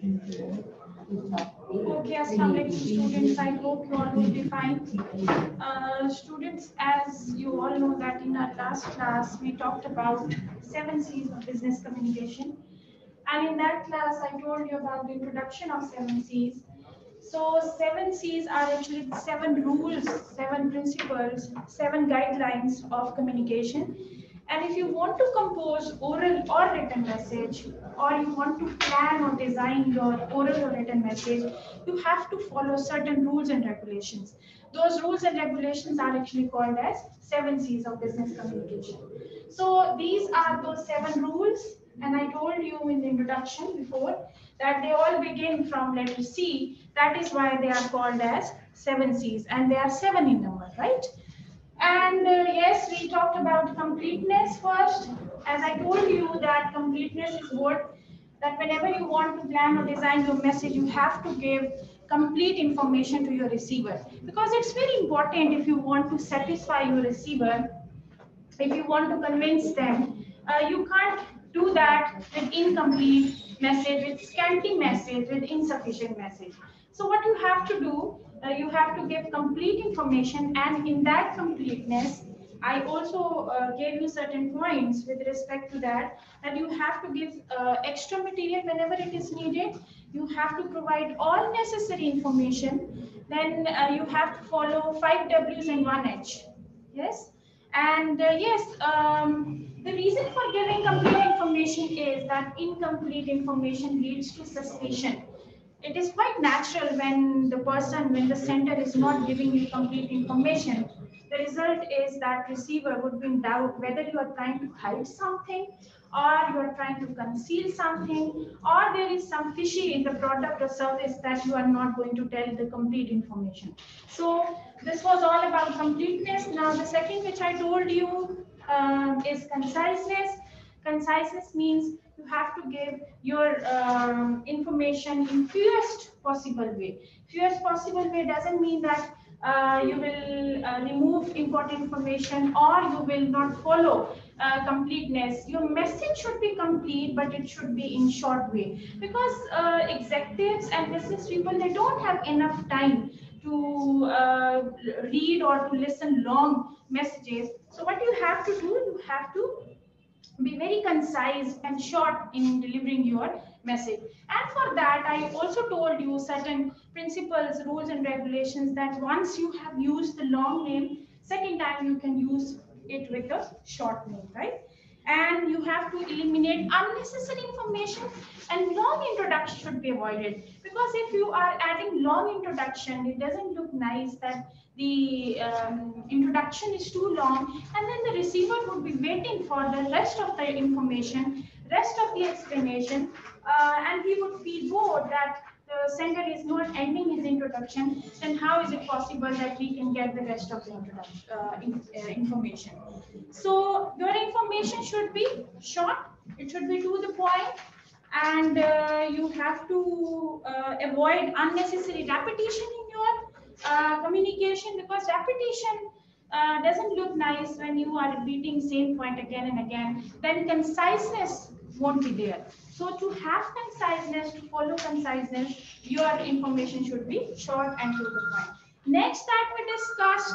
Okay, Assalamu alaikum students. I hope you all will be fine. Students, as you all know that in our last class, we talked about 7 C's of business communication. And in that class, I told you about the introduction of 7 C's. So 7 C's are actually 7 rules, 7 principles, 7 guidelines of communication. And if you want to compose oral or written message, or you want to plan or design your oral or written message, you have to follow certain rules and regulations. Those rules and regulations are actually called as 7 C's of business communication. So these are those 7 rules, and I told you in the introduction before that they all begin from letter C. That is why they are called as 7 C's, and they are 7 in number, right? And yes, we talked about completeness first. As I told you that completeness is what, that whenever you want to plan or design your message, you have to give complete information to your receiver. Because it's very important if you want to satisfy your receiver, if you want to convince them, you can't do that with incomplete message, with scanty message, with insufficient message. So what you have to do, you have to give complete information, and in that completeness, I also gave you certain points with respect to that, that you have to give extra material whenever it is needed. You have to provide all necessary information. Then you have to follow 5 W's and 1 H. Yes. And yes, the reason for giving complete information is that incomplete information leads to suspicion. It is quite natural when when the sender is not giving you complete information. The result is that receiver would be in doubt whether you are trying to hide something, or you are trying to conceal something, or there is some fishy in the product or service that you are not going to tell the complete information. So this was all about completeness. Now the second which I told you is conciseness. Conciseness means you have to give your information in fewest possible way. Fewest possible way doesn't mean that you will remove important information, or you will not follow completeness. Your message should be complete, but it should be in short way, because executives and business people, they don't have enough time to read or to listen long messages. So what you have to do, you have to be very concise and short in delivering your message. And for that, I also told you certain principles, rules, and regulations, that once you have used the long name, second time you can use it with a short name, right? And you have to eliminate unnecessary information, and long introduction should be avoided, because if you are adding long introduction, it doesn't look nice that the introduction is too long, and then the receiver would be waiting for the rest of the information, rest of the explanation, and he would feel bored that the sender is not ending his introduction. Then how is it possible that we can get the rest of the information? So your information should be short, it should be to the point, and you have to avoid unnecessary repetition in your communication, because repetition doesn't look nice when you are repeating same point again and again. Then conciseness won't be there. So to have conciseness, to follow conciseness, your information should be short and to the point. Next that we discussed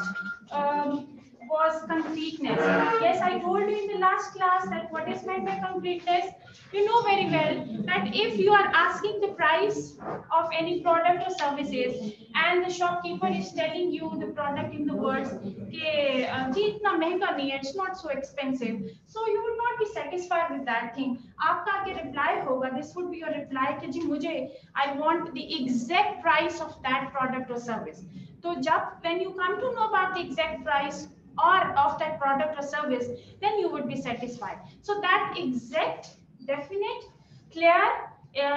was completeness. Yes, I told you in the last class that what is meant by completeness. You know very well that if you are asking the price of any product or services, and the shopkeeper is telling you the product in the words, "Ke, ji itna mehanga nahi hai, it's not so expensive," so you will not be satisfied with that thing. Aapka ke reply hoga, this would be your reply कि जी मुझे, I want the exact price of that product or service. So when you come to know about the exact price or of that product or service, then you would be satisfied. So that exact, definite, clear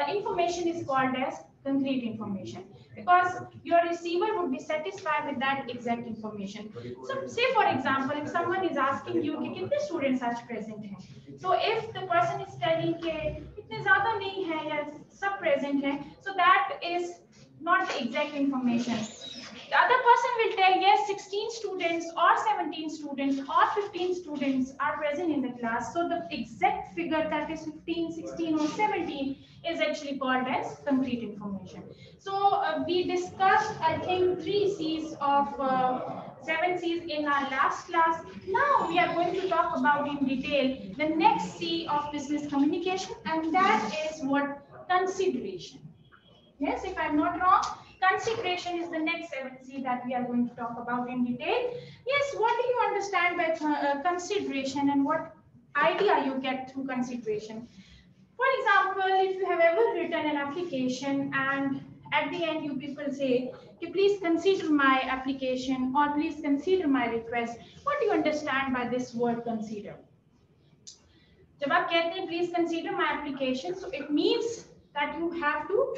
information is called as concrete information, because your receiver would be satisfied with that exact information. So say for example, if someone is asking you कि कितने students आज present हैं, so if the person is telling कि इतने ज़्यादा नहीं है या सब present हैं, so that is not the exact information. The other person will tell, yes, 16 students or 17 students or 15 students are present in the class. So the exact figure, that is 15, 16 or 17, is actually called as complete information. So we discussed, I think, 3 C's of 7 C's in our last class. Now we are going to talk about in detail the next C of business communication, and that is what? Consideration. Yes, if I'm not wrong, consideration is the next 7C that we are going to talk about in detail. Yes, what do you understand by consideration, and what idea you get through consideration? For example, if you have ever written an application and at the end you people say, okay, please consider my application or please consider my request, what do you understand by this word consider? जब आप कहते हैं please consider my application, so it means that you have to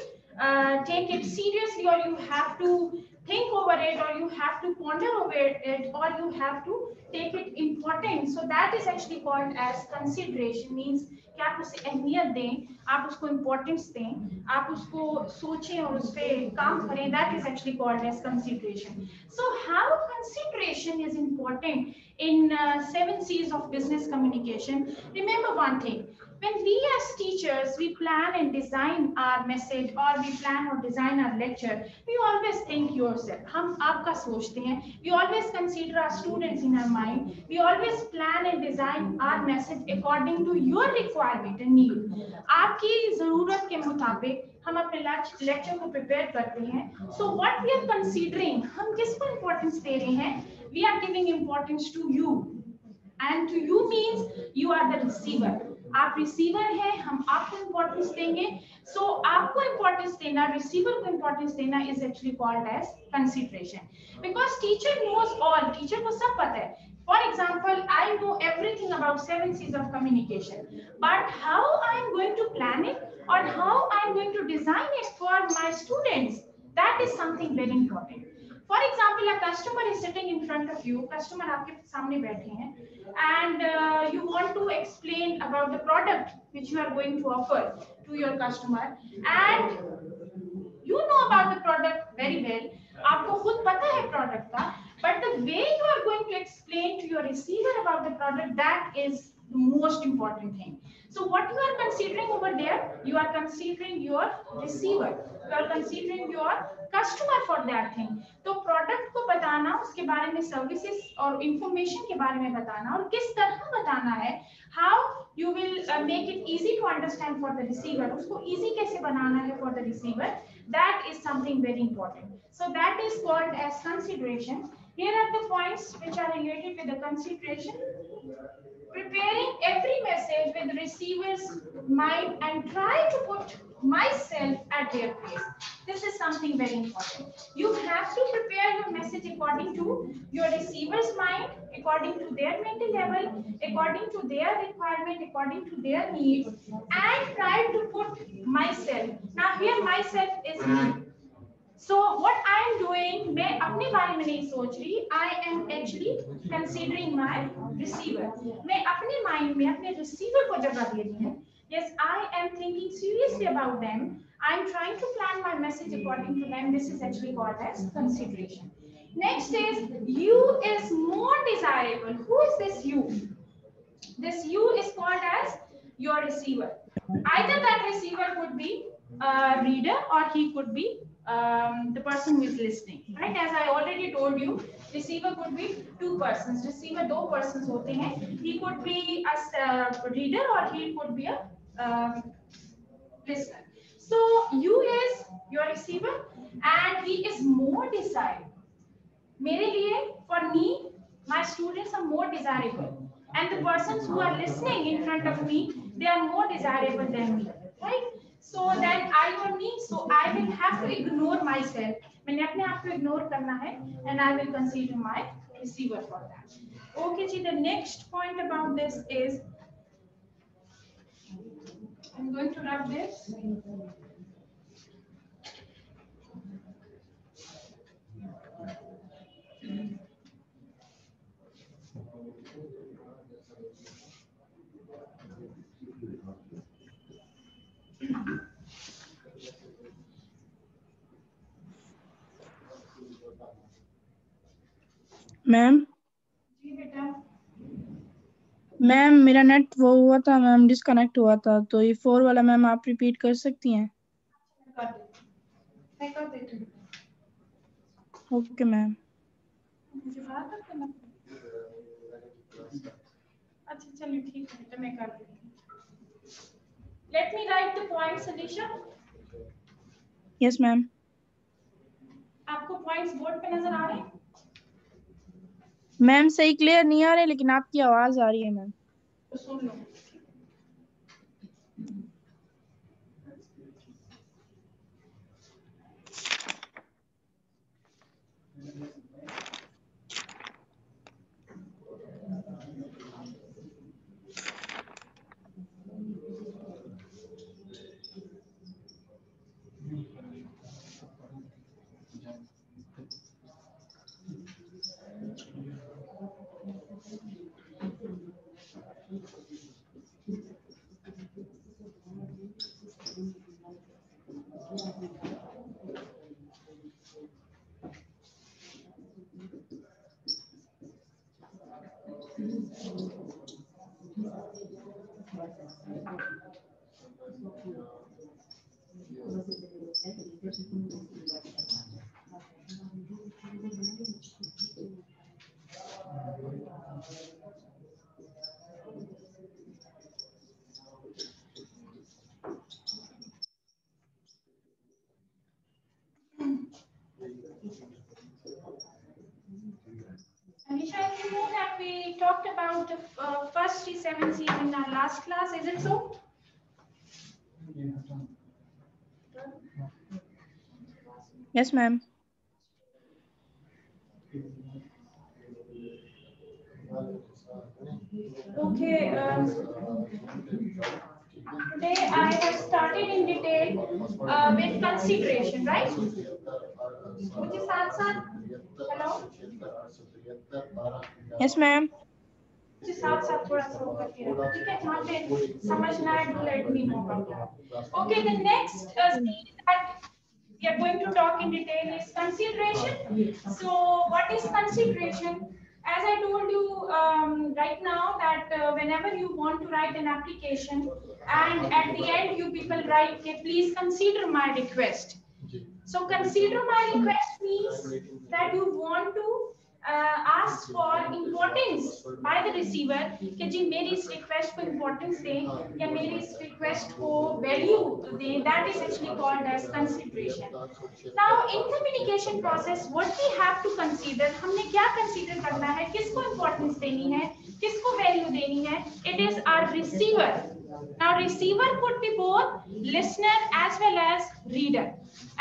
take it seriously, or you have to think over it, or you have to ponder over it, or you have to take it important. So that is actually called as consideration. Means कि आप उसे अहमियत दें, आप उसको importance दें, आप उसको सोचें और उस पे काम करें. That is actually called as consideration. So how consideration is important in 7 C's of business communication? Remember one thing. When we as teachers, we plan and design our message, or we plan or design our lecture, we always think yourself. हम आपका सोचते हैं. We always consider our students in our mind. We always plan and design our message according to your requirement and need. आपकी ज़रूरत के मुताबिक हम अपने लेक्चर को प्रिपेयर करते हैं. So what we are considering, हम किसको importance दे रहे हैं? We are giving importance to you. And to you means you are the receiver. आप रिसीवर हैं, हम आपको इंपॉर्टेंस देंगे. सो आपको इंपॉर्टेंस देना, रिसीवर को इंपॉर्टेंस देना is actually called as consideration. Because teacher knows all, teacher को सब पता है. For example, I know everything about 7 C's of communication, but how I am going to plan it, or how I am going to design it for my students, that is something very important. For example, a customer is sitting in front of you. Customer आपके सामने बैठे हैं, and you want to explain about the product which you are going to offer to your customer, and you know about the product very well. आपको खुद पता है product का, but the way you are going to explain to your receiver about the product, that is the most important thing. So what you are considering over there, you are considering your receiver, you are considering your customer for that thing. तो product को बताना, उसके बारे में services और information के बारे में बताना, और किस तरह बताना है, how you will make it easy to understand for the receiver, उसको easy कैसे बनाना है for the receiver, that is something very important. So that is called as consideration. Here are the points which are related with the consideration. Preparing every message with receiver's mind and try to put myself at their place. This is something very important. You have to prepare your message according to your receiver's mind, according to their mental level, according to their requirement, according to their needs, and try to put myself. Now here myself is me. So what I am doing, मैं अपने बारे में नहीं सोच रही. I am actually considering my receiver. मैं अपने mind में अपने receiver को जगह दे रही हूँ. Yes, I am thinking seriously about them. I am trying to plan my message according to them. This is actually called as consideration. Next is you is more desirable. Who is this you? This you is called as your receiver. Either that receiver could be a reader, or he could be the person who is listening, right? As I already told you, receiver could be 2 persons. Receiver 2 persons होते हैं. He could be a reader, or he could be a listener. So you is your receiver, and he is more desirable. मेरे लिए, for me, my students are more desirable, and the persons who are listening in front of me, they are more desirable than me, right? So then I or me, so I will have to ignore myself. मैंने अपने आप को ignore करना है, and I will consider my receiver for that. Okay जी, the next point about this is, I'm going to rub this. Ma'am ji बेटा. Ma'am मेरा net वो हुआ था मैम, डिस्कनेक्ट हुआ था, तो ये 4 वाला मैम आप रिपीट कर सकती हैं? मैं कर देती हूँ। Okay ma'am. मुझे बात करना। अच्छा चलिए ठीक है, तो मैं कर देती हूँ। Let me write the points, Alicia. Yes ma'am. आपको पॉइंट्स बोर्ड पे नजर आ रहे हैं? मैम सही क्लियर नहीं आ रहे, लेकिन आपकी आवाज आ रही है मैम। तो सुन लो। Anisha, you know that we talked about the first 7 C's in our last class, is it so? Yes ma'am. Okay. Today I have started in detail with consideration, right? मुझे साथ साथ हेलो यस मैम। मुझे साथ साथ थोड़ा सा वो करके रखो, ठीक है? जहाँ पे समझना है do let me know about that. Okay, the next thing that we are going to talk in detail is consideration. So what is consideration? As I told you right now that whenever you want to write an application and at the end you people write, okay, please consider my request. So consider my request means that you want to ask for importance by the receiver कि जी मेरी इस request को importance दें या मेरी इस request को value दें. That is actually called as consideration. Now in communication process what we have to consider, हमने क्या consider करना है, किसको importance देनी है, किसको value देनी है? It is our receiver. Now receiver could be both listener as well as reader.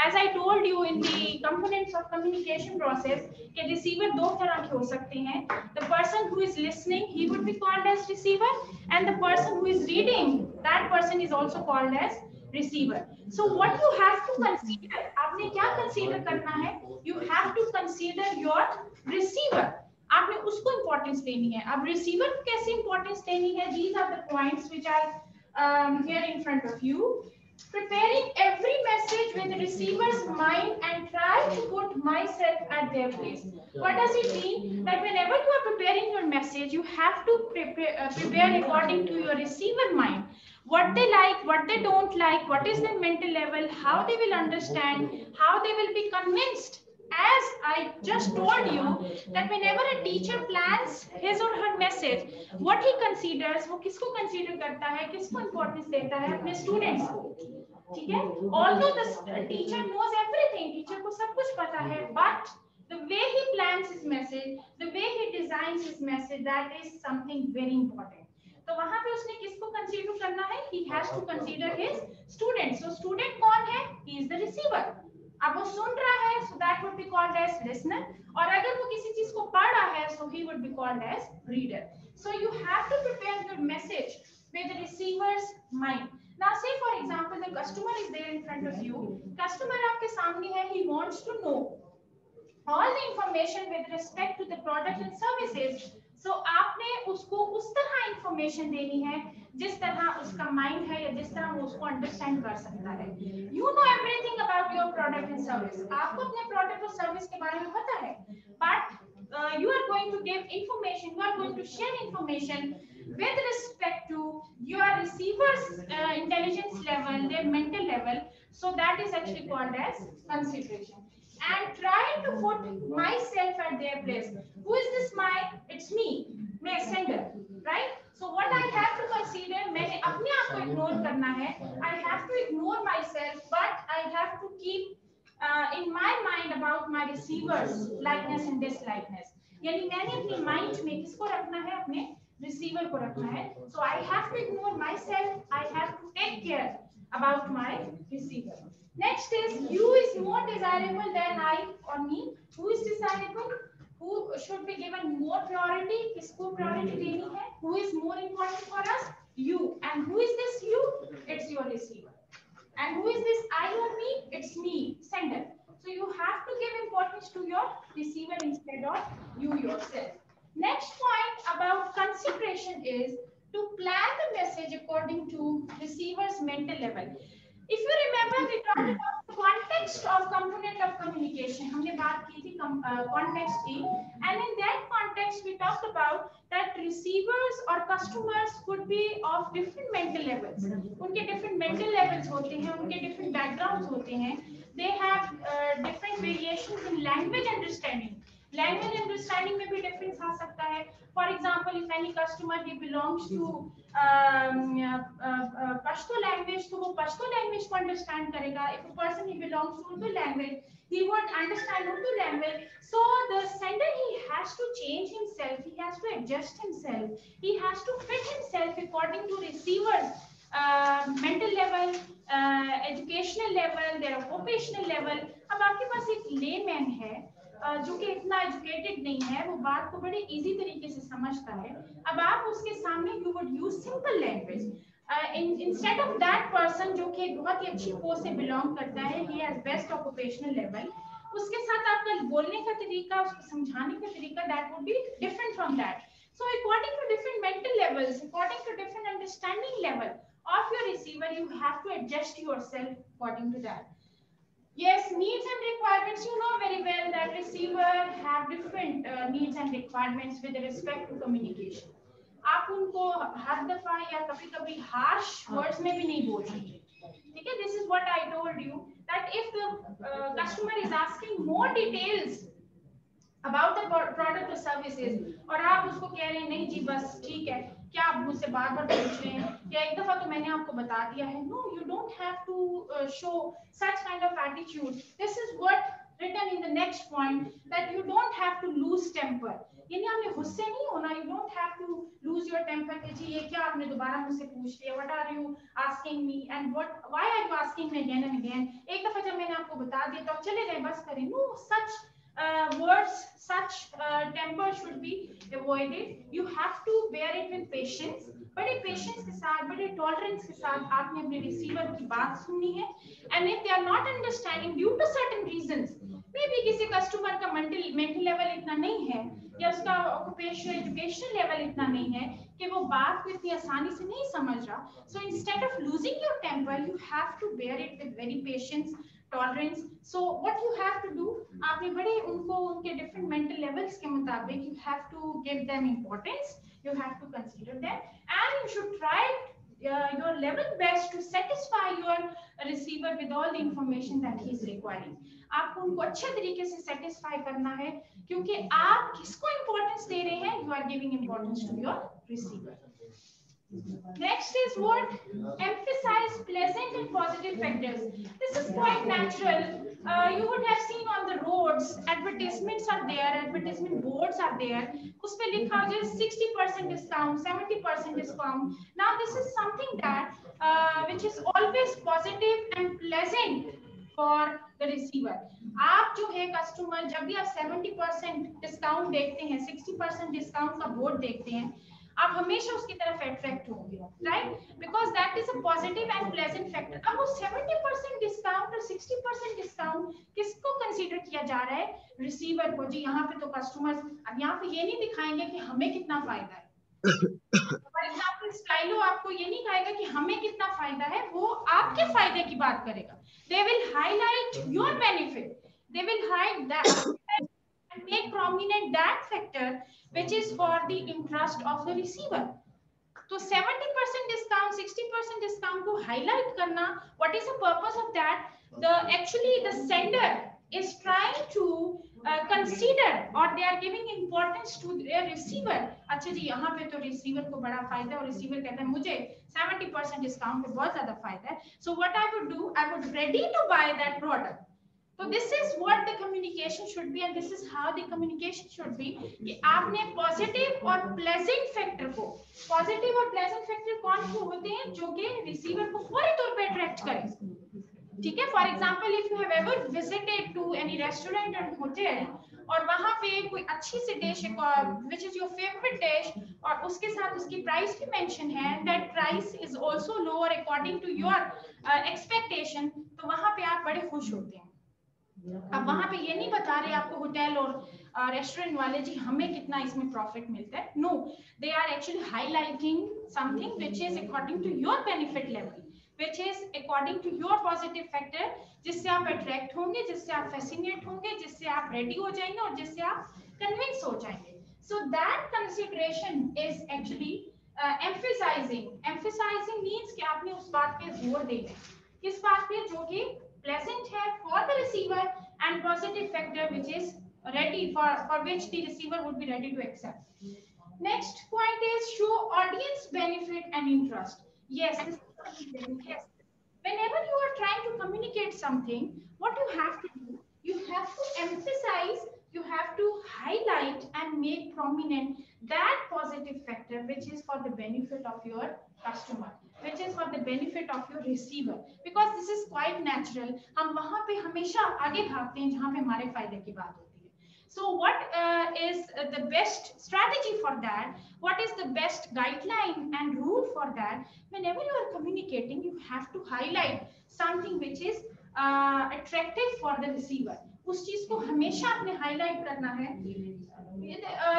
As I told you in the components of communication process, कि receiver दो तरह के हो सकते हैं. The person who is listening, he would be called as receiver, and the person who is reading, that person is also called as receiver. So what you have to consider, आपने क्या consider करना है? You have to consider your receiver. आपने उसको importance देनी है. अब receiver को कैसे importance देनी है? These are the points which are here in front of you. Preparing every message with the receiver's mind and try to put myself at their place. What does it mean? That whenever you are preparing your message, you have to prepare according to your receiver mind. What they like, what they don't like, what is their mental level, how they will understand, how they will be convinced. As I just told you that whenever a teacher plans his or her message, what he considers, वो किसको consider करता है, किसको importance देता है, अपने students को, ठीक है? Although the teacher knows everything, teacher को सब कुछ पता है, but the way he plans his message, the way he designs his message, that is something very important. तो वहां पे उसने किसको कंसीडर करना है? He has to consider his student. So student कौन है? He is the receiver. अब वो सुन रहा है, so that would be called as listener. और अगर वो किसी चीज को पढ़ रहा है, so he would be called as reader. So you have to prepare your message with the receiver's mind. Now say for example the customer is there in front of you. Customer आपके सामने है, he wants to know all the information with respect to the product and services. So आपने उसको उस तरह information देनी है जिस तरह उसका mind है या जिस तरह वो उसको understand कर सकता है. You know everything about your product and service. आपको अपने product और service के बारे में पता है, but you are going to give information, you are going to share information with respect to your receiver's intelligence level, their mental level. So that is actually called as consideration. And trying to put myself at their place. Who is this my? It's me, my sender, right? So what I have to consider, मैंने अपने आप को ignore करना है. I have to ignore myself, but I have to keep in my mind about my receiver's likeness and dislikeness. यानी मैंने अपने mind में किसको रखना है? अपने receiver को रखना है. So I have to ignore myself. I have to take care about my receiver. Next is you is more desirable than I or me. Who is desirable? Who should be given more priority? किसको priority देनी है? Who is more important for us? You. And who is this you? It's your receiver. And who is this I or me? It's me, sender. So you have to give importance to your receiver instead of you yourself. Next point about consideration is to plan the message according to receiver's mental level. If you remember, we talked about the context of component of communication. हमने बात की थी context की, and in that context we talked about that receivers or customers could be of different mental levels. उनके different mental levels होते हैं, उनके different backgrounds होते हैं. They have different variations in language understanding. Language understanding में भी difference आ सकता है. For example, if any customer he belongs to Pashto language, तो वो Pashto language को understand करेगा. If a person he belongs to Urdu language, he would understand Urdu language. So the sender he has to change himself, he has to adjust himself, he has to fit himself according to receivers mental level, educational level, their occupational level. अब आपके पास एक layman है जो कि इतना educated नहीं है, वो बात को बड़े इजी तरीके से समझता है. अब आप उसके सामने you would use simple language instead of that person जो कि बहुत ही अच्छी पोस्ट से बिलोंग करता है, he has best occupational level, उसके साथ आपका बोलने का तरीका, उसको समझाने का तरीका that would be different from that. So according to different mental levels, according to different understanding level of your receiver, you have to adjust yourself according to that. Yes, needs and requirements. You know very well that receiver have different needs and requirements with respect to communication. आप उनको हर दफा या कभी-कभी harsh words में भी नहीं बोल सकते. ठीक है? This is what I told you that if the customer is asking more details about the product or services और आप उसको कह रहे हैं नहीं जी बस ठीक है, क्या आप मुझसे बार-बार पूछ रहे हैं, या एक दफा तो मैंने आपको बता दिया है. No, you don't have to show such kind of attitude. This is what written in the next point that you don't have to lose temper. यानी आपने गुस्से नहीं होना. You don't have to lose your temper कि जी ये क्या आपने दोबारा मुझसे पूछ लिया. What are you asking me and why are you asking me again and again? एक दफा जब मैंने आपको बता दिया तो आप चले जाए बस करें. No, such words, such temper should be avoided. You have to bear it with patience. बड़े पेशेंस के साथ, बड़े टॉलरेंस के साथ आपने अपने रिसीवर की बात सुननी है. And if they are not understanding due to certain reasons, maybe किसी कस्टमर का mental level इतना नहीं है या उसका occupational education level इतना नहीं है कि वो बात को इतनी आसानी से नहीं समझ रहा. So instead of losing your temper, you have to bear it with very patience, tolerance. So what you have to do, आपने बड़े उनको उनके different mental levels के मुताबिक you have to give them importance, you have to consider them, and you should try your level best to satisfy your receiver with all the information that he is requiring. आपको उनको अच्छे तरीके से satisfy करना है क्योंकि आप किसको importance दे रहे हैं, you are giving importance to your receiver. Next is what? Emphasize pleasant and positive factors. This is quite natural. You would have seen on the roads, advertisements are there, advertisement boards are there. उस पे लिखा हो 60% discount, 70% discount. Now this is something that which is always positive and pleasant for the receiver. आप जो है customer जब भी आप 70% डिस्काउंट देखते हैं, 60% डिस्काउंट का बोर्ड देखते हैं, आप हमेशा उसकी तरफ अट्रैक्ट होंगे, right? Because that is a positive and pleasant factor. अब वो 70% डिस्काउंट और 60% डिस्काउंट किसको कंसीडर किया जा रहा है? रिसीवर को. जी यहाँ पे तो कस्टमर्स अब यहाँ पे ये नहीं दिखाएंगे कि हमें कितना फायदा है. फॉर एग्जांपल स्टाइलो आपको ये नहीं कहेगा कि हमें कितना फायदा है, वो आपके फायदे की बात करेगा. They will highlight your benefit, they will hide that and make prominent that factor which is for the interest of the receiver. तो 70% डिस्काउंट 60% डिस्काउंट को हाईलाइट करना, what is the purpose of that? The actually the sender is trying to consider or they are giving importance to their receiver. अच्छा जी, यहाँ पे तो receiver को बड़ा फायदा है और रिसीवर कहता है मुझे 70% डिस्काउंट पे बहुत ज्यादा फायदा है. So what I would do, I would ready to buy that product. So this is what the communication should be and this is how the communication should be कि आपने पॉजिटिव और प्लेजेंट फैक्टर को, positive और pleasant factor कौन से होते हैं जो कि रिसीवर को फौरी तौर पे अट्रैक्ट करें. ठीक है. For example if you have ever visited to any restaurant और होटल और वहां पे कोई अच्छी सी dish which is your favourite dish और उसके साथ उसकी प्राइस भी मेंशन है, that price is also lower according to your expectation, तो वहां पे आप बड़े खुश होते हैं. अब वहां पे ये नहीं बता रहे आपको होटल और रेस्टोरेंट वाले जी हमें कितना इसमें प्रॉफिट मिलता है. No, they are actually highlighting something which is according to your benefit level, which is according to your positive factor, जिससे आप अट्रैक्ट होंगे, जिससे आप फैसिनेट होंगे, जिससे आप रेडी हो जाएंगे और जिससे आप कन्विंस हो जाएंगे. So that consideration is actually emphasizing means कि आपने उस बात पे जोर देना है. किस बात पे? जो कि pleasant है for the receiver and positive factor which is ready for which the receiver would be ready to accept. Next point is show audience benefit and interest. Yes, this yes. Whenever you are trying to communicate something, what you have to do, you have to emphasize, you have to highlight and make prominent that positive factor which is for the benefit of your customer, which is for the benefit of your receiver, because this is quite natural. हम वहां पे हमेशा आगे भागते हैं जहां पे हमारे फायदे की बात होती है. So what is the best strategy for that? What is the best guideline and rule for that? Whenever you are communicating, you have to highlight something which is attractive for the receiver. उस चीज को हमेशा आपने highlight करना है.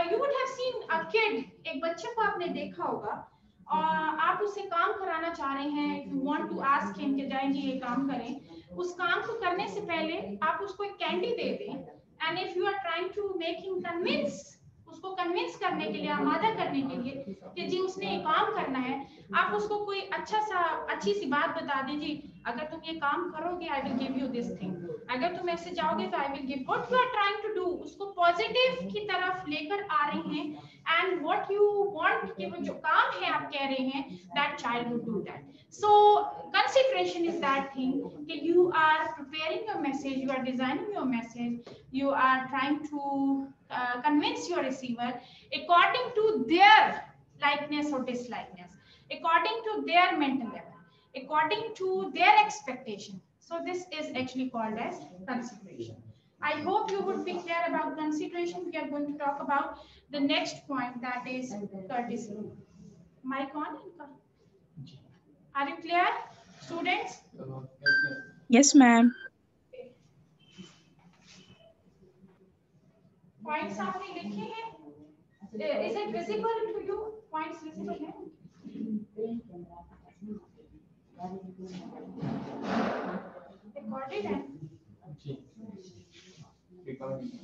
You would have seen a kid, एक बच्चे को आपने देखा होगा और आप उससे काम कराना चाह रहे हैं. You want to ask him कि जाएं जी ये काम करें. उस काम को करने से पहले आप उसको एक कैंडी दे दें. And if you are trying to make him convince, उसको कन्विंस करने के लिए, आमादा करने के लिए कि जी उसने ये काम करना है, आप उसको कोई अच्छी सी बात बता दें. जी अगर तुम ये काम करोगे I will give you this thing, अगर तुम ऐसे जाओगे तो I will give. What you are trying to do, उसको पॉजिटिव की तरफ लेकर आ रहे हैं. एंड व्हाट यू वांट कि वो जो काम है आप कह रहे हैं, that child would do that. So consideration is that thing that you are preparing your message, you are designing your message, you are trying to convince your receiver according to their likeness or dislikeness, according to their mental level, according to their expectation. So this is actually called as consideration. I hope you would be clear about consideration. We are going to talk about the next point, that is courtesy. Mic on? Are you clear, students? Yes, ma'am. Points आपने लिखे हैं? Is it visible to you? Points visible हैं? Recorded है? Recording.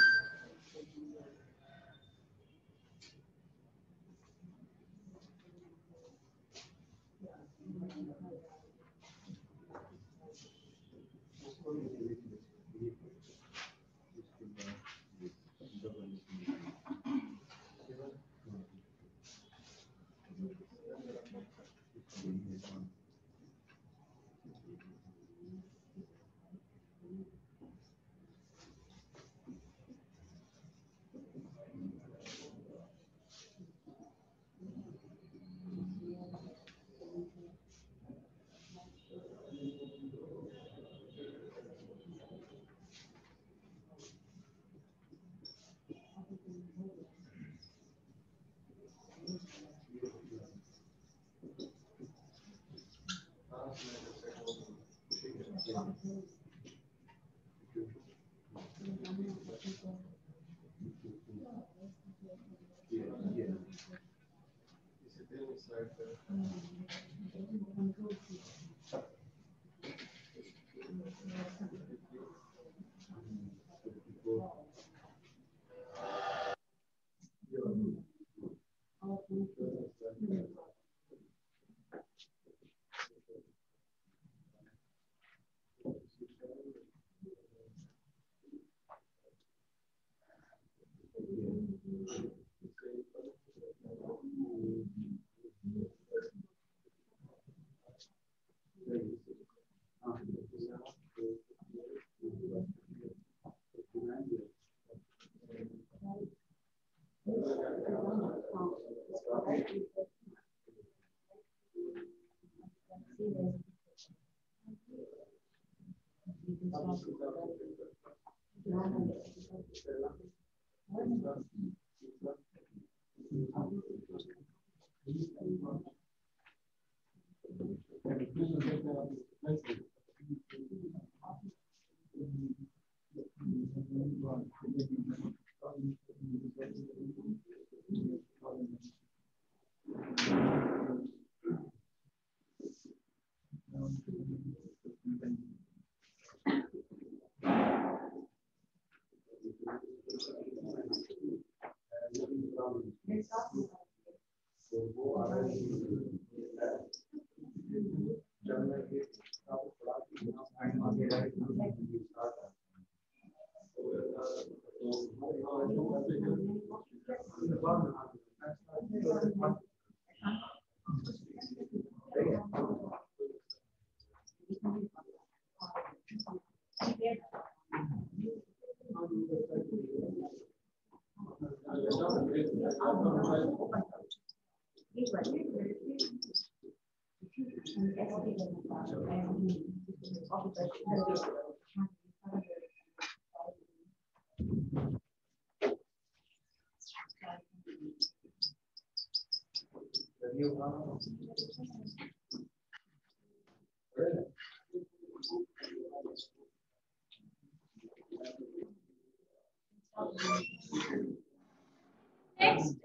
Next,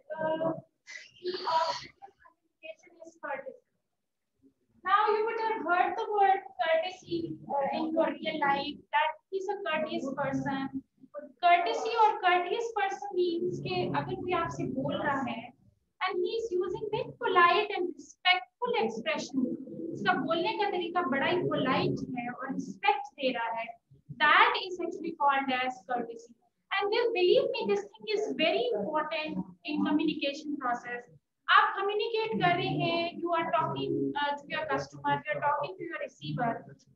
key of communication is courtesy. Now, you would have heard the word courtesy in your real life, that he's a courteous person. Courtesy or courteous person means कि अगर कोई आपसे बोल रहा है and he is using very polite and respectful expression, उसका बोलने का तरीका बड़ा ही polite है और respect दे रहा है, that is actually called as courtesy. And this, believe me, this thing is very important in communication process. आप communicate कर रहे हैं, you are talking to your customer, you are talking to your receiver,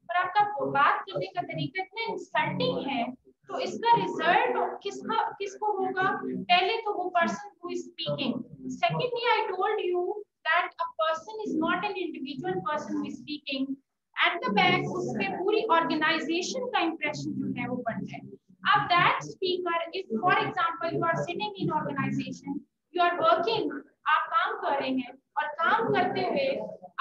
पर आपका बात करने का तरीका इतना insulting है, तो इसका रिजल्ट किसको होगा? पहले तो वो person who is speaking. Secondly, I told you that a person is not an individual person who is speaking. At the back, उसके पूरी organization का impression जो है वो बनता है. अब that speaker, if for example you are sitting in organization, you are working, आप काम कर रहे हैं और काम करते हुए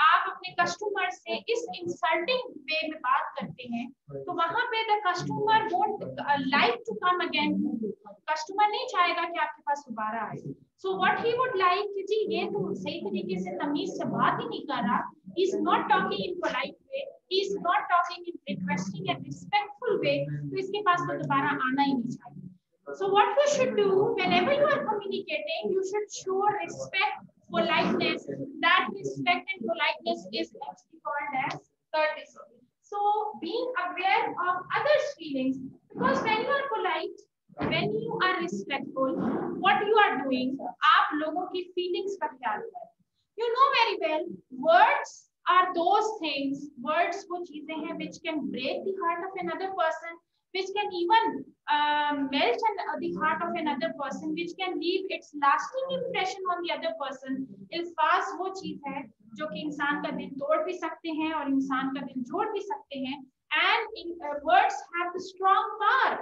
आप अपने कस्टमर से इस इंसल्टिंग वे में बात करते हैं, तो वहां पे the customer won't like to come again. Customer नहीं चाहेगा कि आपके पास दोबारा आए. So what he would like कि जी ये तो सही तरीके से तमीज से बात ही नहीं कर रहा, he is not talking in polite way, he is not talking in requesting and respectful way, तो इसके पास तो दोबारा आना ही नहीं चाहिए. So what you should do whenever you are communicating, you should show respect, politeness. That respect and politeness is actually called as courtesy. So being aware of others' feelings, because when you are polite, when you are respectful, what you are doing, आप लोगों की feelings का ख्याल करें. You know very well, words are those things. Words वो चीजें हैं which can break the heart of another person, which can even melt the heart of another person, which can leave its lasting impression on the other person. अल्फाज वो चीज है जो कि इंसान का दिल तोड़ भी सकते हैं और इंसान का दिल जोड़ भी सकते हैं. And words have the strong power.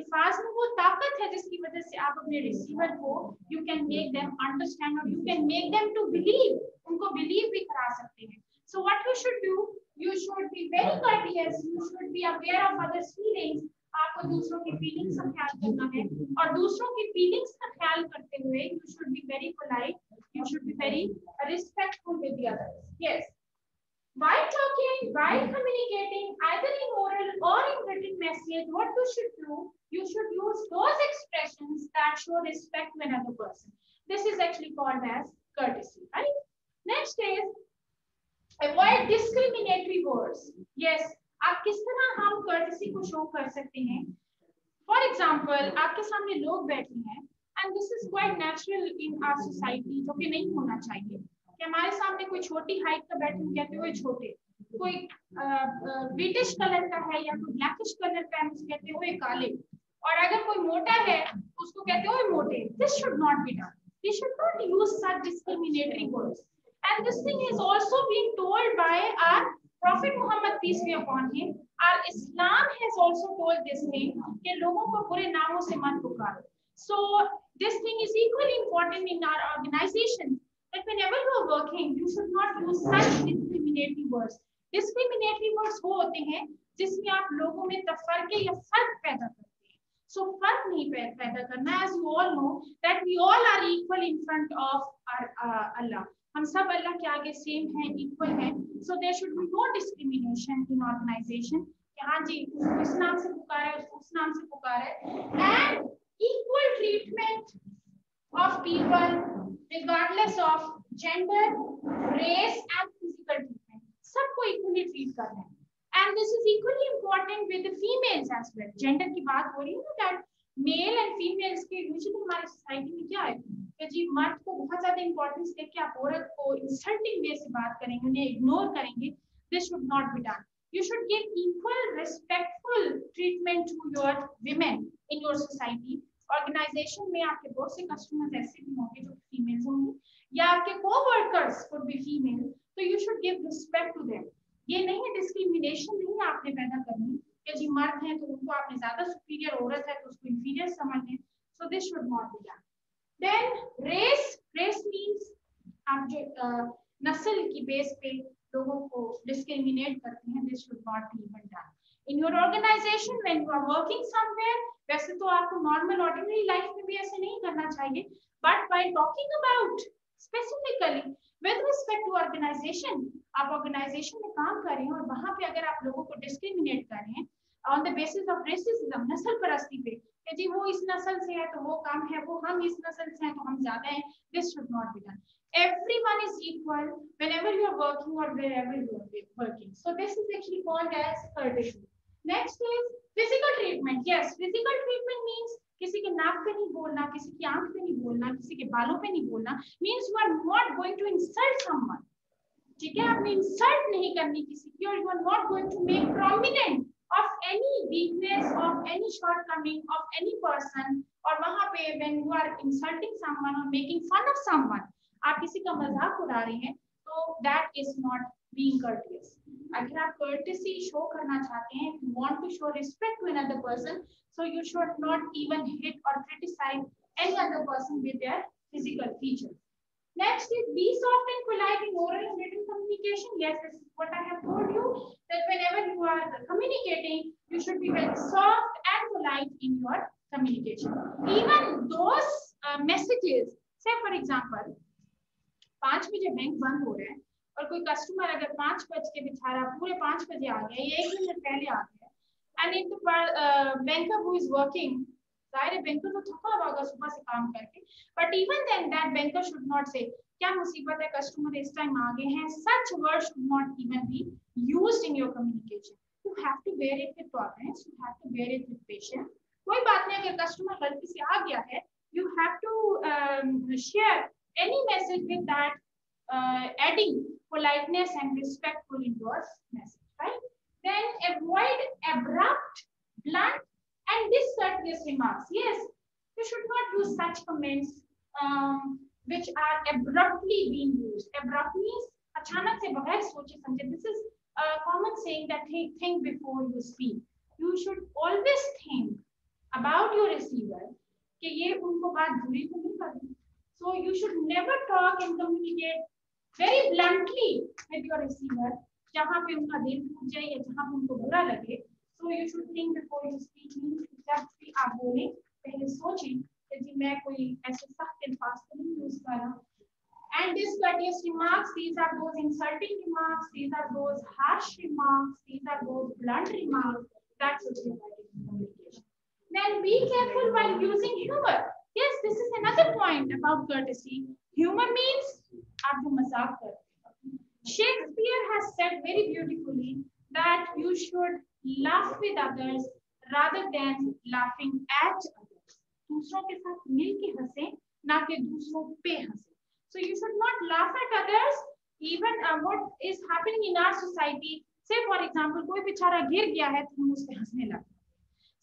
अल्फाज में वो ताकत है जिसकी वजह से आप अपने रिसीवर को you can make them understand or you can make them to believe, उनको believe भी करा सकते हैं. So what you should do, you should be very courteous, you should be aware of others' feelings. आपको दूसरों की feelings का ख्याल करना है और दूसरों की फीलिंग्स का ख्याल करते हुए you should be very polite, you should be very respectful with the others. Yes. While talking, while communicating, either in oral or in written message, what you should do, you should use those expressions that show respect to another person. This is actually called as courtesy, right? Next is avoid discriminatory words. Yes. आप किस तरह हम courtesy को show कर सकते हैं? For example, आपके सामने लोग बैठे हैं and this is quite natural in our society, जो कि नहीं होना चाहिए कि हमारे सामने कोई छोटी हाइट का बैठे हम कहते हुए छोटे, कोई ब्रिटिश कलर का है या कोई ब्लैकिश कलर का है उसको कहते हुए काले, और अगर कोई मोटा है उसको कहते हुए मोटे. This should not be done. We should not use such discriminatory words. And this thing is also being told by our Prophet Muhammad, peace be upon him, Our Islam has also told this thing कि लोगों को बुरे नामों से मत पुकारो. So this thing is equally important in our organization that whenever you are working, you should not use such discriminatory words. Discriminatory words वो होते हैं जिसमें आप लोगों में तफरके या फर्क पैदा करते हैं. So फर्क नहीं पैदा करना. As you all know that we all are equal in front of our Allah. हम सब अल्लाह के आगे सेम हैं, इक्वल हैं. So there should be no discrimination in organization कि हाँ जी उसको इस नाम से पुकारे, उसको उस नाम से पुकारे. And equal treatment of people regardless of gender, race and physical treatment. सबको equally treat करना है. And this is equally important with the females as well. Gender की बात हो रही है ना, that male and females के usually हमारी सोसाइटी में क्या है कि जी मर्द को बहुत ज्यादा इंपॉर्टेंस देके आप औरत को इंसल्टिंग वे से बात करेंगे, उन्हें इग्नोर करेंगे. This should not be done. You should give equal respectful treatment to your women in your society. Organization में आपके बहुत से customers ऐसे भी होंगे जो फीमेल्स होंगे या आपके co-workers could be female, so you should give respect to them. ये नहीं है डिस्क्रिमिनेशन नहीं आपने पैदा करनी कि जी मर्द हैं तो उनको आपने ज्यादा सुपीरियर, औरत है तो उसको इंफीरियर समझ लें. So this should not be done. Then race means आप जो नस्ल की बेस पे लोगों को डिस्क्रिमिनेट करते हैं. This should not be even done. In your organization when you are working somewhere, वैसे तो आपको नॉर्मल ऑर्डिनरी लाइफ में भी ऐसे नहीं करना चाहिए, but while talking about specifically with respect to organization, आप ऑर्गेनाइजेशन में काम कर रहे हैं और वहां पे अगर आप लोगों को डिस्क्रिमिनेट कर रहे हैं on the basis of racism, नस्ल परस्ती पे कि जी वो इस नस्ल से है तो वो कम है, वो हम इस नस्ल से हैं तो हम ज्यादा हैं. This should not be done. Everyone is equal whenever you are working or wherever you are working. So this is actually called as courtesy. Next is physical treatment. Yes, physical treatment means किसी के नाक पे नहीं बोलना, किसी की आंख पे नहीं बोलना, किसी के बालों पे नहीं बोलना. Means you are not going to insult someone. ठीक है, आपने इंसल्ट नहीं करनी किसी की, और you are not going to make prominent of any weakness of any shortcoming of any person. और वहां पे when you are insulting someone और मेकिंग फन ऑफ समवन, आप किसी का मजाक उड़ा रहे हैं, तो that is not being courteous. अगर आप courtesy शो करना चाहते हैं, you want to show respect to another person, so you should not even hit or criticize any other person with their physical features. Next is be soft and polite in oral and written communication. Yes, this is what I have told you, that whenever you are communicating, you should be very soft and polite in your communication. Even those messages, say for example, 5 बजे bank बंद हो रहे हैं और कोई customer अगर 5 बज के बेचारा पूरे 5 बजे आ गया या 1 मिनट पहले आ गया, and if the banker who is working, जाहिर है बैंकर तो थका हुआ होगा सुबह से काम करके, but even then that banker should not say क्या मुसीबत है कस्टमर इस टाइम आ गए हैं. Such word should not even be used in your communication. You have to bear it with tolerance, you have to bear it with patience. कोई बात नहीं अगर कस्टमर गलती से आ गया है, you have to share any message with that adding politeness and respectful in your message, right? Then avoid abrupt, blunt and discourteous remarks. Yes, you should not use such comments which are abruptly being used. Abrupt means अचानक से बगैर सोचे समझे. This is a common saying that think before you speak. You should always think about your receiver कि ये उनको बात बुरी तो नहीं करनी. So you should never talk and communicate very bluntly with your receiver जहाँ पे उनका दिल टूट जाए या जहाँ पे उनको बुरा लगे. So you should think before you speak. जब भी आप बोले पहले सोचें कि जी मैं कोई ऐसे सख्त अल्फाज तो नहीं यूज कर रहा. And discourteous remarks, these are those insulting remarks, these are those harsh remarks, these are those blunt remarks that should be avoided in communication. Then be careful while using humor. Yes, this is another point about courtesy. Humor means आप जो मजाक करते हैं. Shakespeare has said very beautifully that you should laugh with others rather than laughing at others. दूसरों के साथ मिल के हंसे, ना कि दूसरों पे हंसे. So you should not laugh at others. Even what is happening in our society, say for example कोई बेचारा गिर गया है तो हम उस पे हंसने लगते हैं.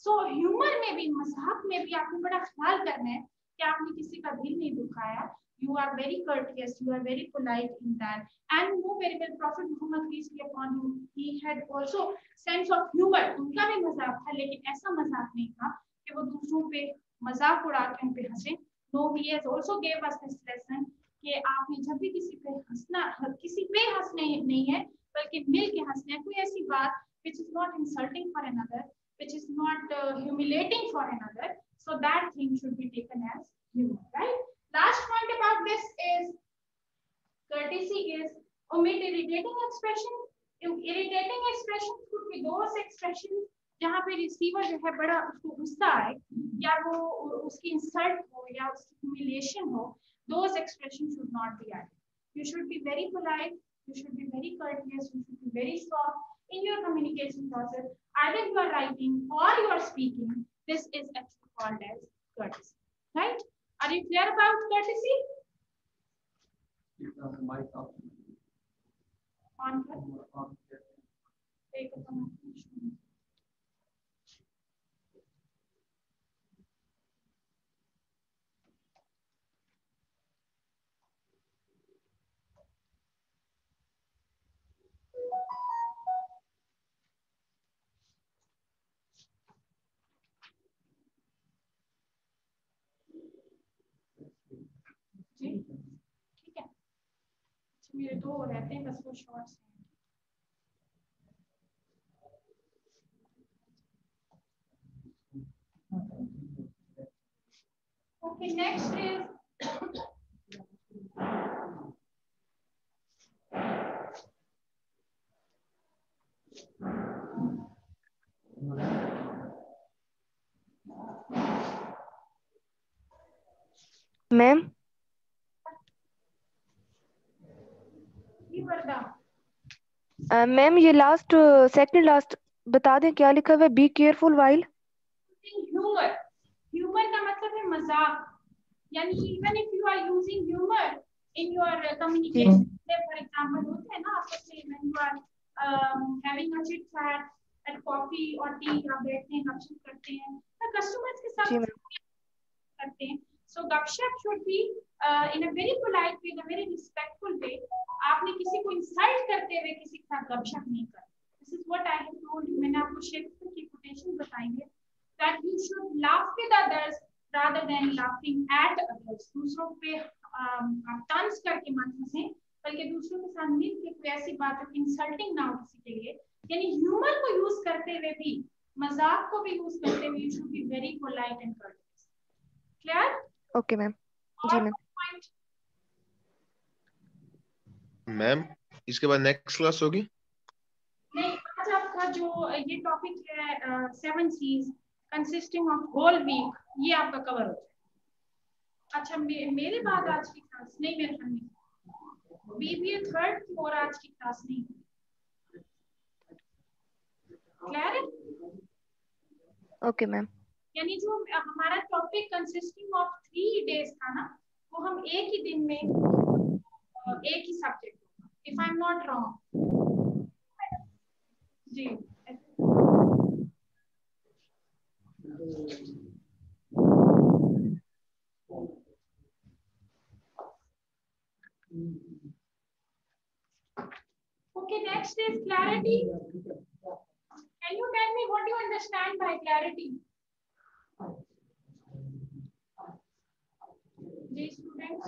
So ह्यूमर में भी, मजाक में भी आपको बड़ा ख्याल करना है कि आपने किसी का दिल नहीं दुखाया. you are very courteous, you are very polite in that. And you know very well Prophet Muhammad peace be upon him, he had also sense of humor. उनका भी मजाक था, लेकिन ऐसा मजाक नहीं था कि वो दूसरों पे मजाक उड़ा के उन पे हंसे. No, he has also gave us this lesson कि आपने जब भी किसी पे हंसना, किसी पे हंसने नहीं है बल्कि मिल के हंसना है. कोई ऐसी बात which is not insulting for another, which is not humiliating for another, so that thing should be taken as humor, right? Last point about this is courtesy is omit irritating expressions. Irritating expressions could be those expressions जहाँ पे receiver जो है बड़ा उसको गुस्सा आए या वो उसकी इंसल्ट हो या उसकी ह्यूमिलिएशन हो, those expressions should not be added. You should be very polite, you should be very courteous, you should be very soft in your communication process. Either you are writing or you are speaking, this is actually called as courtesy, right? Are you clear about courtesy? On. Take a conversation. जी ठीक है, मेरे दो रहते हैं बस वो shorts हैं. Okay, next is ma'am ma'am ये लास्ट सेकंड लास्ट बता दें क्या लिखा हुआ है, be careful while humour. Humour का मतलब है मजाक, यानी even if you are using humour in your communication, for example होते हैं ना आपस में when you are having a chit chat at coffee और टी, आप बैठते हैं गपशप करते हैं तो कस्टमर्स के साथ करते हैं. सो गपशप should be in a very polite way, in a very respectful way. आपने किसी को इंसल्ट करते हुए किसी के साथ गपशप नहीं करना. This is what I have told you. मैंने आपको शेक्सपियर की कोटेशन बताई है that you should laugh with others rather than laughing at others. दूसरों पे आप तंज करके मत हंसें, बल्कि दूसरों के साथ मिल के कोई ऐसी बात हो इंसल्टिंग ना हो किसी के लिए. यानी ह्यूमर को यूज करते हुए भी, मजाक को भी यूज करते हुए, you should be very polite and courteous. Clear? Okay ma'am. जी मैम. मैम इसके बाद नेक्स्ट क्लास होगी? नहीं, आज आपका जो ये टॉपिक है 7 C's consisting of whole week, ये आपका कवर हो जाएगा. अच्छा, मेरे बाद आज की क्लास नहीं, मेरे ख्याल में बीबीए थर्ड की और आज की क्लास नहीं. क्लियर है? Okay ma'am. यानी जो हमारा टॉपिक कंसिस्टिंग ऑफ 3 days था ना, वो हम एक ही दिन में एक ही सब्जेक्ट होगा, if I am not wrong. जी Okay, next is clarity. Can you tell me what you understand by clarity? These students.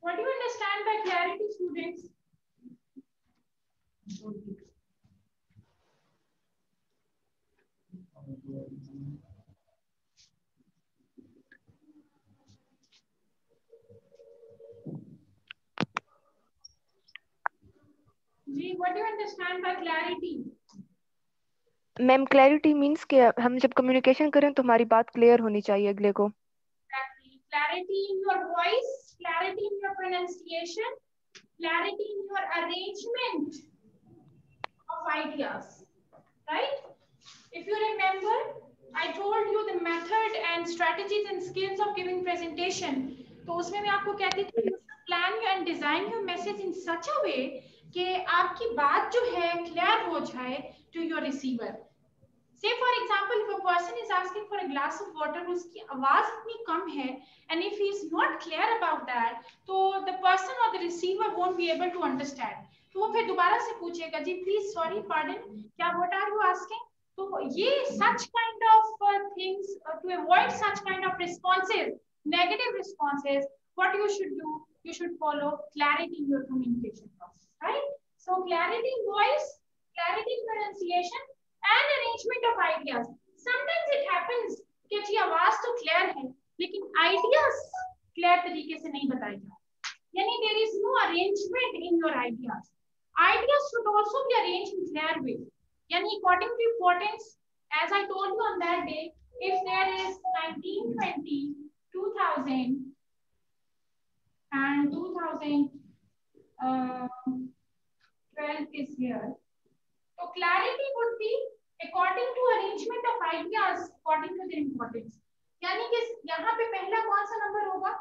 What do you understand by clarity, students? जी, what do you understand by clarity? Ma'am clarity means कि हम जब communication करें तो हमारी बात clear होनी चाहिए अगले को. Exactly. Clarity in your voice, clarity in your pronunciation, clarity in your arrangement of ideas, right? If you remember, I told you the method and strategies and skills of giving presentation. तो उसमें मैं आपको कहती थी, you should plan and design your message in such a way कि आपकी बात जो है क्लियर हो जाए to your receiver. Say for example, if a person is asking for a glass of water, उसकी आवाज इतनी कम है, and if he is not clear about that, तो the person or the receiver won't be able to understand. तो वो फिर दोबारा से पूछेगा जी please sorry pardon क्या what are you asking? तो ये such kind of things to avoid such kind of responses, negative responses, what you should do? You should follow clarity in your communication process, right? So clarity in voice, clarity in pronunciation, and arrangement of ideas. Sometimes it happens कि जी आवाज तो clear है लेकिन ideas clear तरीके से नहीं बताए जाते, यानी there is no arrangement in your ideas. Ideas should also be arranged in clear way, yani according to importance, as I told you on that day, if there is 1920, 2000 and 2012 is here. So clarity would be according to arrangement of ideas according to their importance. यानी कि यहाँ पे पहला कौन सा number होगा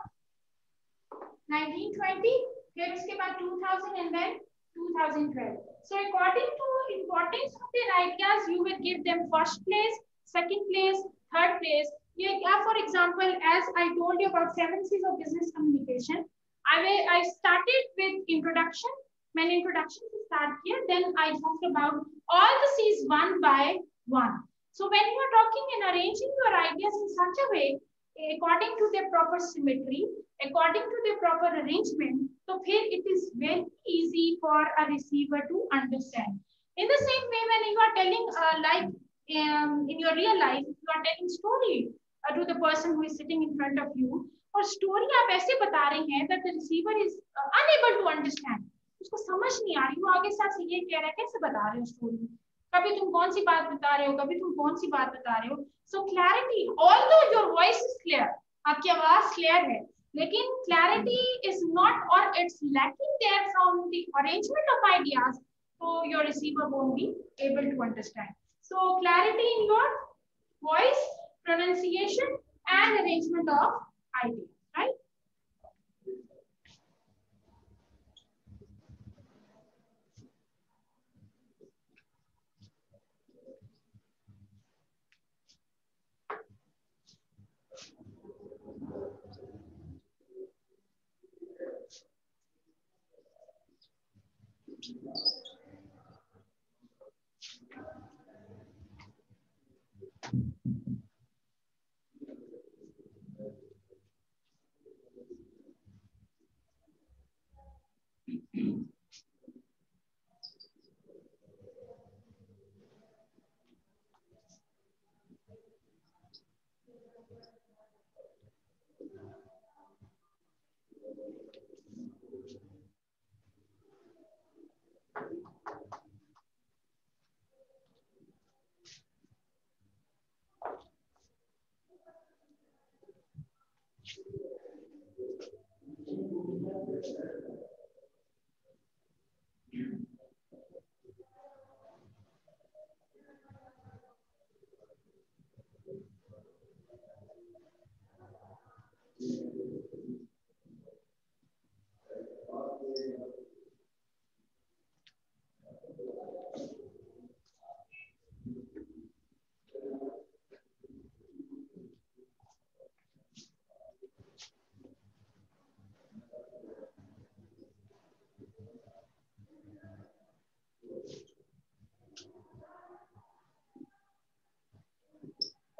1920, फिर उसके बाद 2000 and then 2012. So according to importance of their ideas, you will give them first place, second place, third place. For example, as I told you about 7 C's of business communication, I started with introduction. मैंने introduction से start किया, then I talked about all the C's one by one. So when you are talking and arranging your ideas in such a way, according to their proper symmetry, according to their proper arrangement, so फिर it is very easy for a receiver to understand. In the same way, when you are telling in your real life, you are telling story to the person who is sitting in front of you, और story आप ऐसे बता रहे हैं that the receiver is unable to understand. उसको समझ नहीं आ रही, वो आगे से आपसे ये कह रहा है कैसे बता रहे हो स्टोरी, कभी तुम कौन सी बात बता रहे हो, कभी तुम कौन सी बात बता रहे हो. So clarity, although your voice is clear, आपकी आवाज क्लियर है, लेकिन क्लैरिटी इज नॉट और it's lacking there from the arrangement of ideas, so your receiver won't be able to understand. So clarity in your voice, pronunciation and arrangement of ideas, right?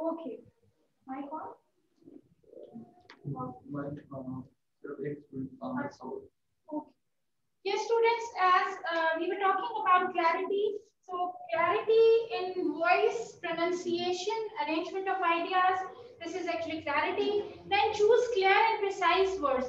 Okay. My call? Okay. Yes, students, as we were talking about clarity, so clarity in voice, pronunciation, arrangement of ideas, this is actually clarity. Then choose clear and precise words.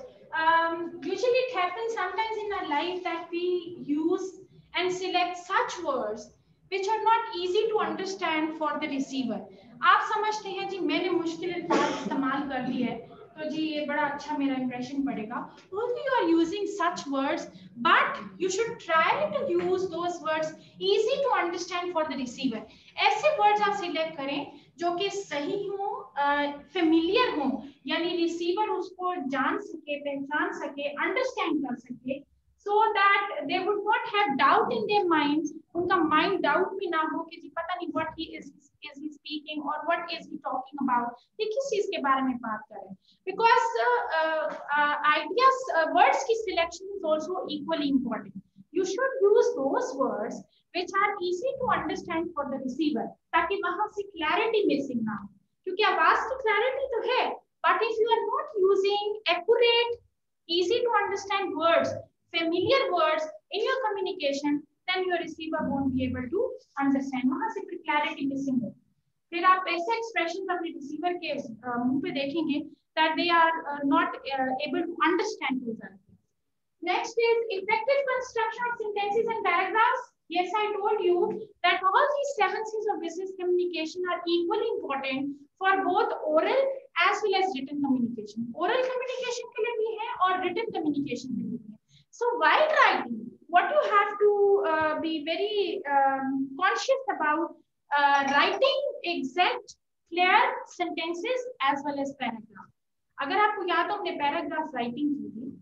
Usually it happens sometimes in our life that we use and select such words which are not easy to understand for the receiver. आप समझते हैं जी मैंने मुश्किल अल्फाज इस्तेमाल कर लिए है तो जी ये बड़ा अच्छा मेरा इंप्रेशन पड़ेगा. Only you are using such words, but you should try to use those words easy to understand for the receiver. ऐसे words आप select करें जो कि सही हो, familiar हो, यानी receiver उसको जान सके, पहचान सके, understand कर सके. so that they would not have doubt in their minds. उनका mind doubt में ना हो कि जी पता नहीं what he is he speaking or what is he talking about, ये किस चीज के बारे में बात कर रहे हैं. Because ideas, words की selection is also equally important. You should use those words which are easy to understand for the receiver, ताकि वहां से clarity missing ना हो. क्योंकि आवाज की clarity तो है, but if you are not using accurate, easy to understand words, familiar words in your communication, then your receiver won't be able to understand. वहां से फिर clarity missing है. फिर आप ऐसे expressions अपने receiver के मुंह पे देखेंगे that they are not able to understand those things. Next is effective construction of sentences and paragraphs. Yes, I told you that all these 7 C's of business communication are equally important for both oral as well as written communication. Oral communication के लिए भी है और written communication के लिए भी है. So while writing, what you have to be very conscious about writing exact, clear sentences as well as paragraph. अगर आपको याद हो अपने paragraph writing की थी,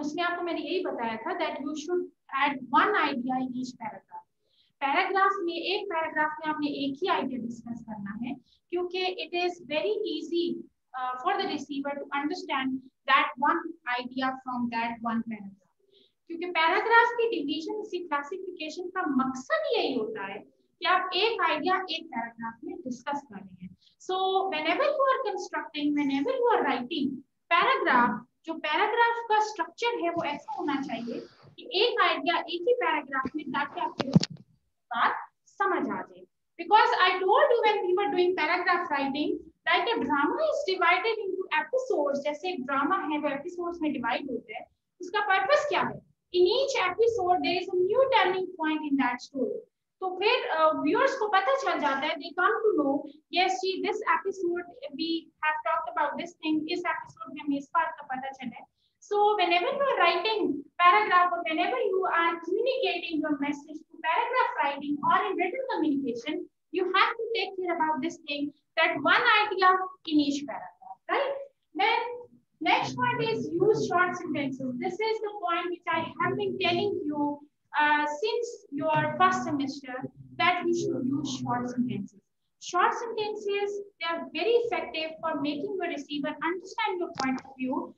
उसमें आपको मैंने यही बताया था that you should add one idea in each paragraph. Paragraph में एक पैराग्राफ में आपने एक ही आइडिया डिस्कस करना है क्योंकि it is very easy for the receiver to understand that one idea from that one paragraph. क्योंकि पैराग्राफ की डिवीजन इसी क्लासिफिकेशन का मकसद यही होता है कि आप एक आइडिया एक पैराग्राफ में डिस्कस कर रहे हैं. So whenever you are constructing, whenever you are writing paragraph, जो पैराग्राफ का स्ट्रक्चर है वो ऐसा होना चाहिए कि एक आइडिया एक ही पैराग्राफ में ताकि आपको बात समझ आ जाए. Because I told you when we were doing paragraph writing, like a drama is divided into episodes. जैसे एक ड्रामा है वो एपिसोड्स में डिवाइड होते हैं. उसका पर्पस क्या है? In each episode there is a new turning point in that story. तो फिर व्यूअर्स को पता चल जाता है, they come to know, yes जी this episode we have talked about this thing, इस एपिसोड में हमें इस बात का पता चला है. So whenever you are writing paragraph or whenever you are communicating your message to paragraph writing or in written communication, you have to take care about this thing, that one idea in each paragraph, right? Then next point is use short sentences. This is the point which I have been telling you since your first semester, that we should use short sentences. Short sentences, they are very effective for making your receiver understand your point of view.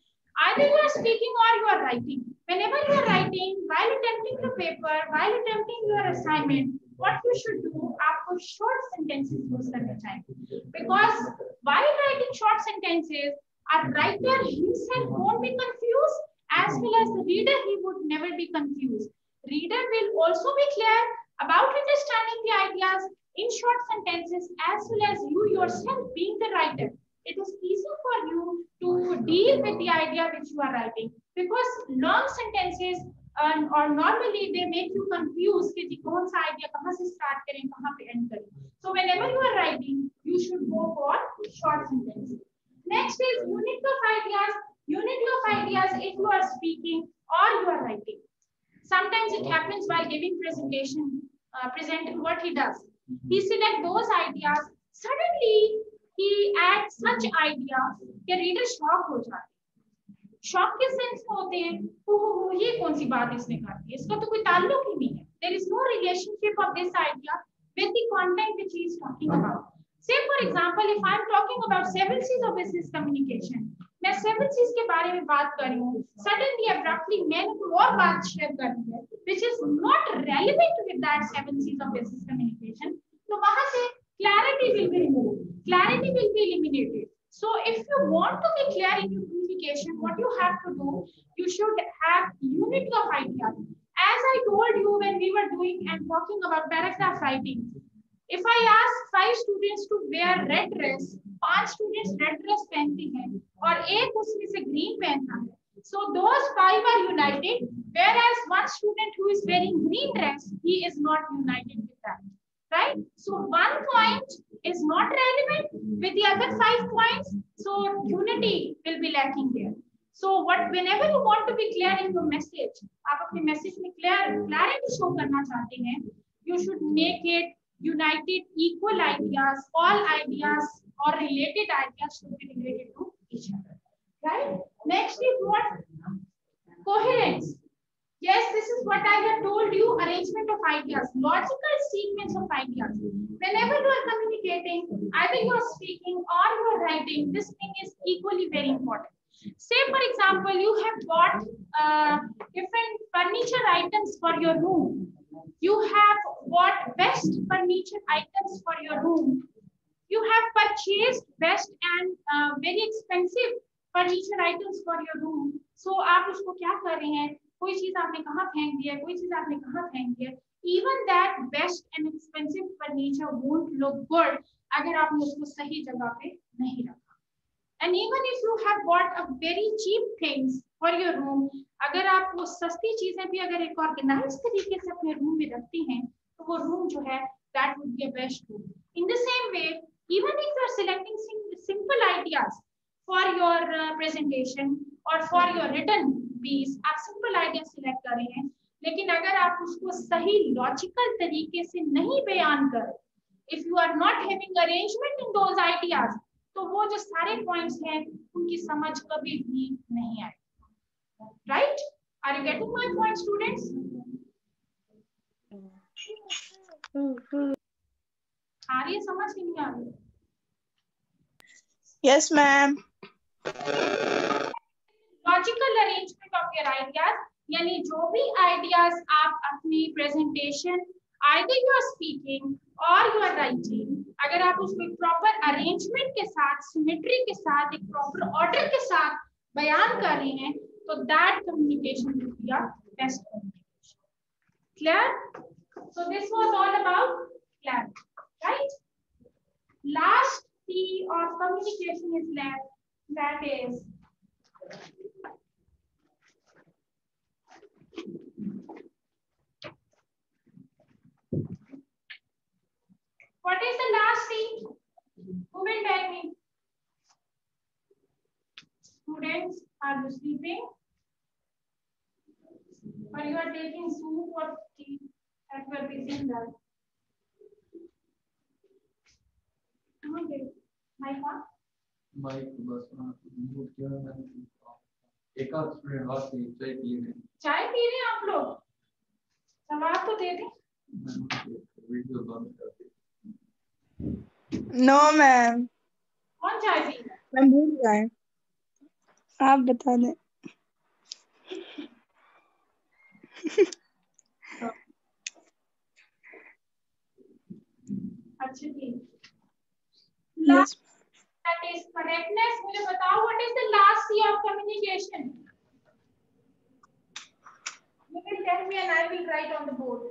Either you are speaking or you are writing. Whenever you are writing, while attempting the paper, while attempting your assignment, what you should do, आपको short sentences use करने चाहिए. Because while writing short sentences, a writer himself won't be confused, as well as the reader, he would never be confused. Reader will also be clear about understanding the ideas in short sentences, as well as you yourself being the writer. It is easy for you to deal with the idea which you are writing, because long sentences or normally they make you confused कि जी कौन सा idea कहाँ से start करें कहाँ पे end करें. So whenever you are writing, you should go for short sentences. Next is unity of ideas. Unity of ideas if you are speaking or you are writing. Sometimes it happens while giving presentation, presenting what he does. He selects those ideas. Suddenly, he adds such ideas कि reader shock हो जाते हैं. Shock के sense में होते हैं, ओहो ये कौन सी बात इसने कर दी, इसका तो कोई ताल्लुक ही नहीं है. There is no relationship of this idea with the content which he is talking about. Say for example, if I am talking about 7 C's of business communication, मैं 7 C's के बारे में बात कर रही हूँ, suddenly abruptly मैंने कोई और बात शेयर कर दी है, which is not relevant with that 7 C's of business communication, तो वहाँ से clarity will be removed, clarity will be eliminated. So if you want to be clear in your communication, what you have to do, you should have unity of ideas. As I told you when we were doing and talking about paragraph writing, if I ask 5 students to wear red dress, 5 students red dress पहनते हैं और एक उसमें से green पहनता है, so those 5 are united, whereas one student who is wearing green dress, he is not united with that. Right? So one point is not relevant with the other 5 points, so unity will be lacking there. So whenever you want to be clear in your message, आप अपने message में clarity show करना चाहते हैं, you should make it united, equal ideas, all ideas or related ideas should be related to each other. Right? Next is what? Coherence. Yes, this is what I have told you, arrangement of ideas, logical sequence of ideas. Whenever you are communicating, either you are speaking or you are writing, this thing is equally very important. Say, for example, you have bought different furniture items for your room. You have bought best furniture items for your room. You have purchased best and very expensive furniture items for your room. So आप उसको क्या कर रहे हैं? कोई चीज आपने कहाँ फेंक दिया, कोई चीज आपने कहाँ फेंक दिया. Even that best and expensive furniture won't look good अगर आपने उसको सही जगह पे नहीं रखा. And even if you have bought a very cheap things for your room, अगर आप वो सस्ती चीजें भी अगर एक organized तरीके से अपने रूम में रखती हैं, तो वो रूम जो है that would be a best room. In the same way, even if you are selecting simple ideas for your presentation or for your written piece, आप simple ideas select कर रहे हैं, लेकिन अगर आप उसको सही logical तरीके से नहीं बयान कर, if you are not having arrangement in those ideas, तो वो जो सारे पॉइंट्स हैं उनकी समझ कभी भी नहीं आएगी. Right? Are you getting my point students? आ रही है समझ कि नहीं आ रही? Yes ma'am. Logical arrangement of your ideas, यानी जो भी आइडियाज आप अपनी presentation either you are speaking or you are writing, अगर आप उसको एक प्रॉपर अरेंजमेंट के साथ, सिमेट्री के साथ, एक प्रॉपर ऑर्डर के साथ बयान कर रहे हैं, तो that communication will be your best communication. Clear? So this was all about clarity, right? Last P of communication is left, that is what is the last P? Who will tell me? Students, are you sleeping? Or you are taking soup or tea at your busy lunch? Okay. Mic on? Mic बस mute किया मैंने. एक आध student हाथ से चाय P रहे हैं. चाय पी रहे हैं आप लोग? जवाब तो दे दें. वीडियो बंद कर दी. No ma'am. कौन चाय पी रहा है? मैं भूल गए, आप बता दें. अच्छा ठीक. Yes. That is correctness. मुझे बताओ, what is the last C of communication? You will tell me and I will write on the board.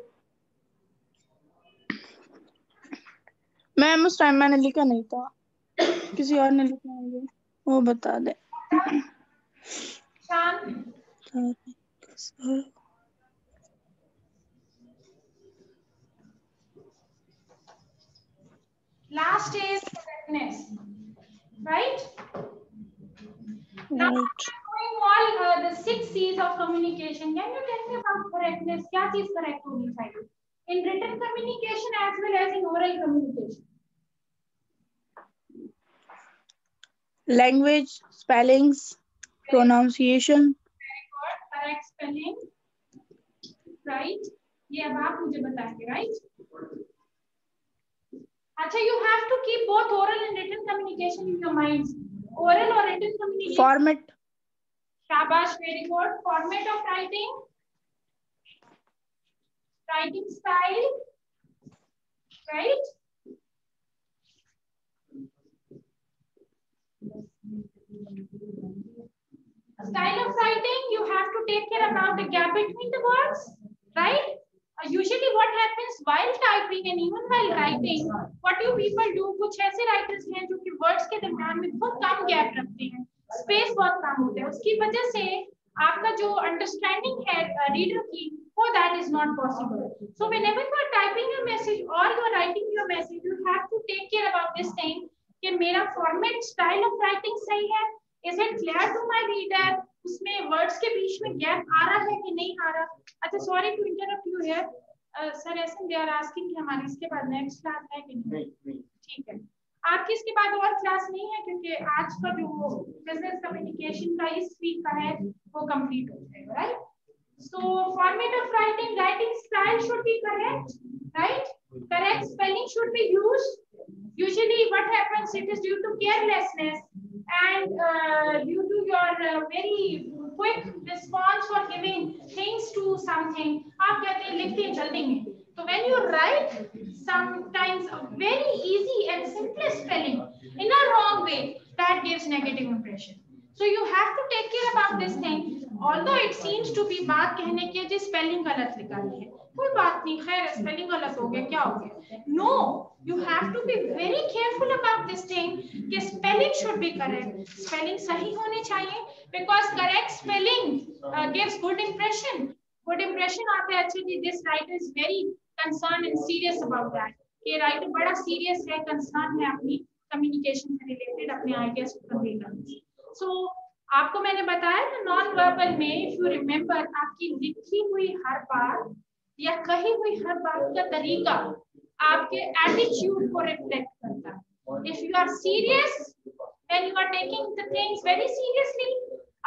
Ma'am उस टाइम मैंने लिखा नहीं था, किसी और ने लिखा होगा, वो बता दे. शान. Last is correctness, right? Now Right. knowing all the 6 C's of communication, can you tell me about correctness? क्या चीज correct होनी चाहिए in written communication as well as in oral communication? Language, spellings, pronunciation. Very good. Correct spelling, right? ये अब आप मुझे बताएंगे, right? अच्छा, you have to keep both oral and written communication in your minds. Oral or written communication. Format. Shabash, very good. Format of writing. Writing style. Right? Style of writing, you have to take care about the gap between the words. Right? Usually what happens while typing and even while writing, what do people do? कुछ ऐसे writers हैं जो कि words के दरम्यान में बहुत कम gap रखते हैं, space बहुत कम होता है. उसकी वजह से आपका जो understanding है reader की, वो that is not possible. So whenever you are typing your message or you are writing your message, you have to take care about this thing कि मेरा format, style of writing सही है. Is it clear to my reader? उसमें words के बीच में gap आ रहा है कि नहीं आ रहा? अच्छा, sorry to interrupt you here. Sir, ऐसे they are asking कि हमारी इसके बाद next class है कि नहीं? ठीक है. आपकी इसके बाद और क्लास नहीं है क्योंकि आज का जो बिजनेस कम्युनिकेशन का इस वीक का है वो कंप्लीट हो जाएगा, right? So format of writing style should be correct, right? Correct spelling should be used. Usually what happens, it is due to carelessness and due to your very quick response for giving things to something. आप कहते हैं लिखते हैं जल्दी में. So when you write sometimes a very easy and simple spelling in a wrong way, that gives negative impression. So you have to take care about this thing. Although it seems to be बात कहने की जी spelling गलत निकाली है, कोई बात नहीं, खैर spelling गलत हो गया, क्या हो गया? No, you have to be very careful about this thing कि spelling should be correct, spelling सही होने चाहिए, because correct spelling gives good impression. Good impression आता है, अच्छा जी this writer is very concerned and serious about that. ये writer बड़ा serious है, concerned है अपनी communication से related अपने ideas को convey करने से. So आपको मैंने बताया ना नॉन वर्बल में, इफ यू रिमेम्बर, आपकी लिखी हुई हर बात या कही हुई हर बात का तरीका आपके एटीट्यूड को रिफ्लेक्ट करता है. If you are serious, when you are taking the things very seriously,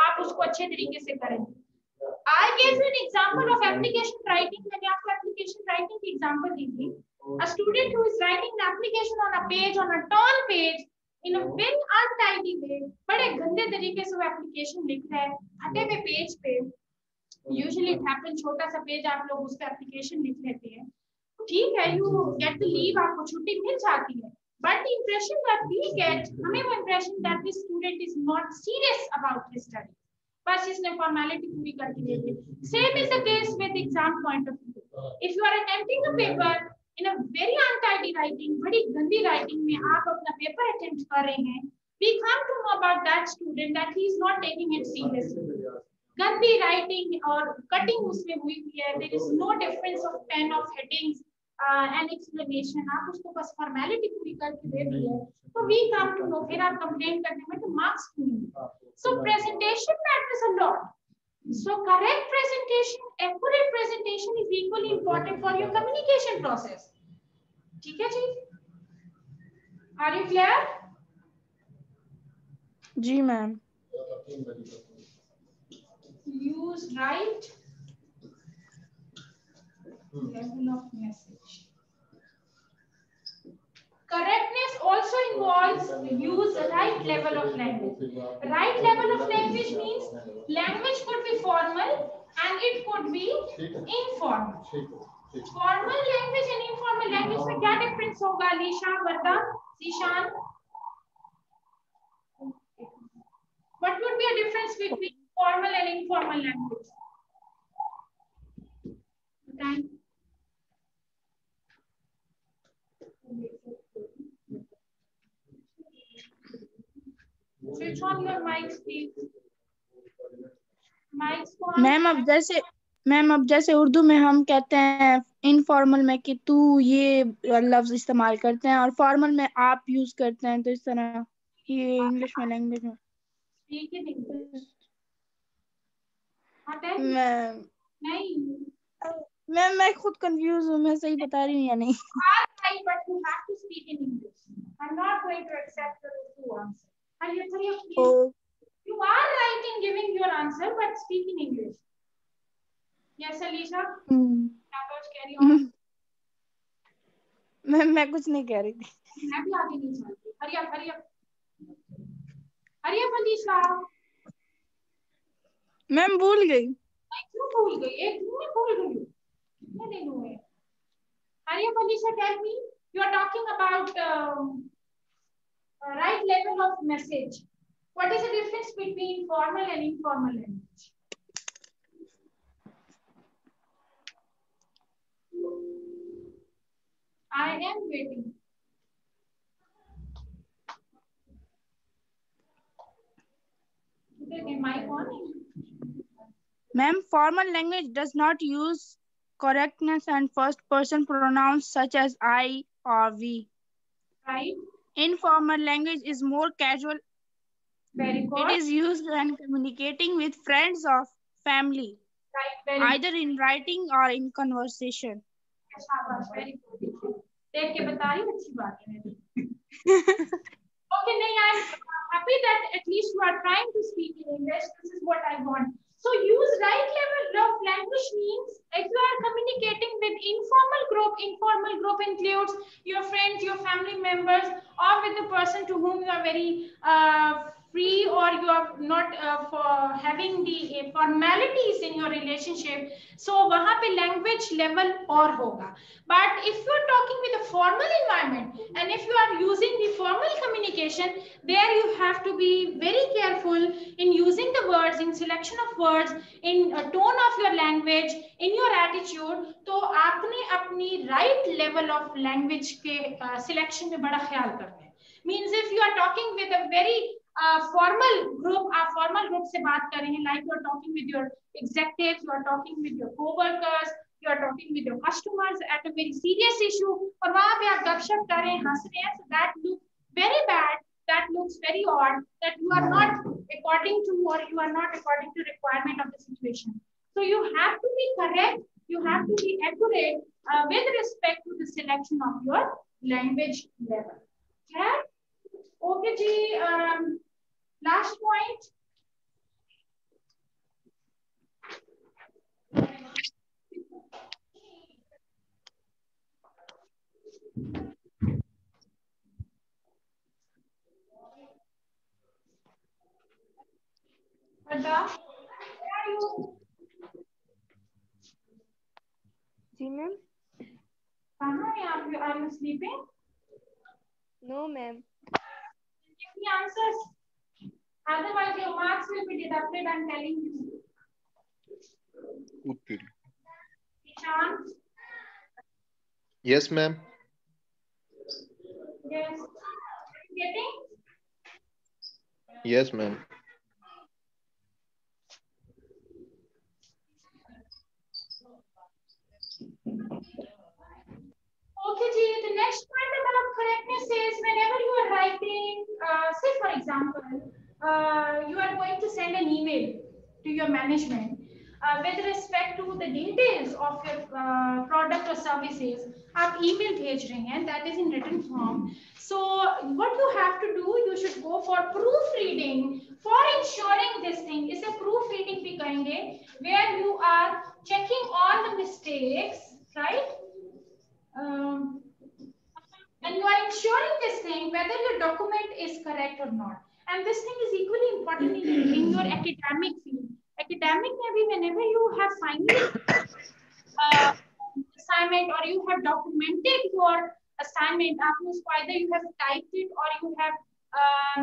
आप उसको अच्छे तरीके से करेंगे. I gave you an example of application writing. मैंने आपको application writing की example दी थी. A student who is writing an application on a page, on a torn page, in a very untidy way, बड़े गंदे तरीके से वो एप्लीकेशन लिख रहा है फटे हुए पेज पे. Usually it happens, छोटा सा पेज आप लोग उस पे एप्लीकेशन लिख लेते हैं, ठीक है, you get the leave, आपको छुट्टी मिल जाती है, but the impression that we get, हमें वो impression that this student is not serious about his study, बस इसने फॉर्मेलिटी पूरी करके दे दी. Same is the case with exam point of view. If you are attempting a paper in a very untidy writing, बड़ी गंदी writing में आप अपना paper attempt कर रहे हैं, we come to know about that student that he is not taking it seriously. गंदी writing और cutting उसमें हुई है, there is no difference of pen of headings and explanation, आप उसको बस formality पूरी करके दे दी है, तो we come to know, फिर आप complain करने में तो marks क्यों नहीं? So presentation matters a lot. So correct presentation, accurate presentation is equally important for your communication process. ठीक है जी? Are you clear? जी ma'am. Use right level of message. Correctness also involves use right level of language. Right level of language means language could be formal and it could be informal. Formal language and informal language में क्या difference होगा? लीशा, वर्दा, Zeeshan? What would be a difference between formal and informal language? बताएं. Switch on your mics, please. Mics को on. Ma'am अब जैसे उर्दू में हम कहते हैं इनफॉर्मल में कि तू ये लफ्ज इस्तेमाल करते हैं और फॉर्मल में आप यूज करते हैं, तो इस तरह ये इंग्लिश में लैंग्वेज में. Speak in English. मैं खुद कंफ्यूज हूँ, मैं सही बता रही हूँ या नहीं? Right, but you have to speak in English. I'm not going to accept the true answer. Oh. You are right in giving your answer, but speak in English. Yes, Alicia. Carry on. मैं कुछ नहीं कह रही थी. मैं भी आगे नहीं चाहती. Hurry up. Alicia. मैम भूल गई. मैं क्यों भूल गई? एक दिन में भूल गई. कितने दिन हुए? Hurry up, Alicia. Tell me. You are talking about right level of message. What is the difference between formal and informal language? I am waiting. Mic on? Ma'am, formal language does not use correctness and first person pronouns such as I or we. Right. Informal language is more casual. Very good. It is used when communicating with friends or family, right, either in writing or in conversation. Very good. देख के बता रही अच्छी बात है. Okay, नहीं, I'm happy that at least you are trying to speak in English. This is what I want. So use right level of language means if you are communicating with informal group includes your friends, your family members, or with the person to whom you are very free, or you are not for having the formalities in your relationship. So वहाँ पे language level और होगा. But if you are talking with a formal environment and if you are using the formal communication, there you have to be very careful in using the words, in selection of words, in tone of your language, in your attitude. तो आपने अपनी right level of language के selection में बड़ा ख्याल करना है. Means if you are talking with a very formal group, आप formal group से बात कर रहे हैं, like you are talking with your executives, you are talking with your co-workers, you are talking with your customers at a very serious issue, और वहाँ पे आप गपशप कर रहे हैं, हंस रहे हैं, so that looks very bad, that looks very odd, that you are not according to, or you are not according to requirement of the situation. So you have to be correct, you have to be accurate with respect to the selection of your language level. Okay? Okay, ji. Last point. Ada, where are you? जी ma'am. कहाँ हैं आप? Are you sleeping? No ma'am. Give me answers. Otherwise, your marks will be deducted. I'm telling you. Ishan? Yes, ma'am. Yes. Are you getting? Yes, ma'am. Okay, ji. The next point about correctness is whenever you are writing, say for example, you are going to send an email to your management with respect to the details of your product or services. आप email भेज रहे हैं, that is in written form. So what you have to do, you should go for proofreading for ensuring this thing. इसे proofreading भी कहेंगे, where you are checking all the mistakes, right? And you are ensuring this thing whether your document is correct or not. And this thing is equally important in your academic field. Academic maybe whenever you have final assignment or you have documented your assignment, either you have typed it or you have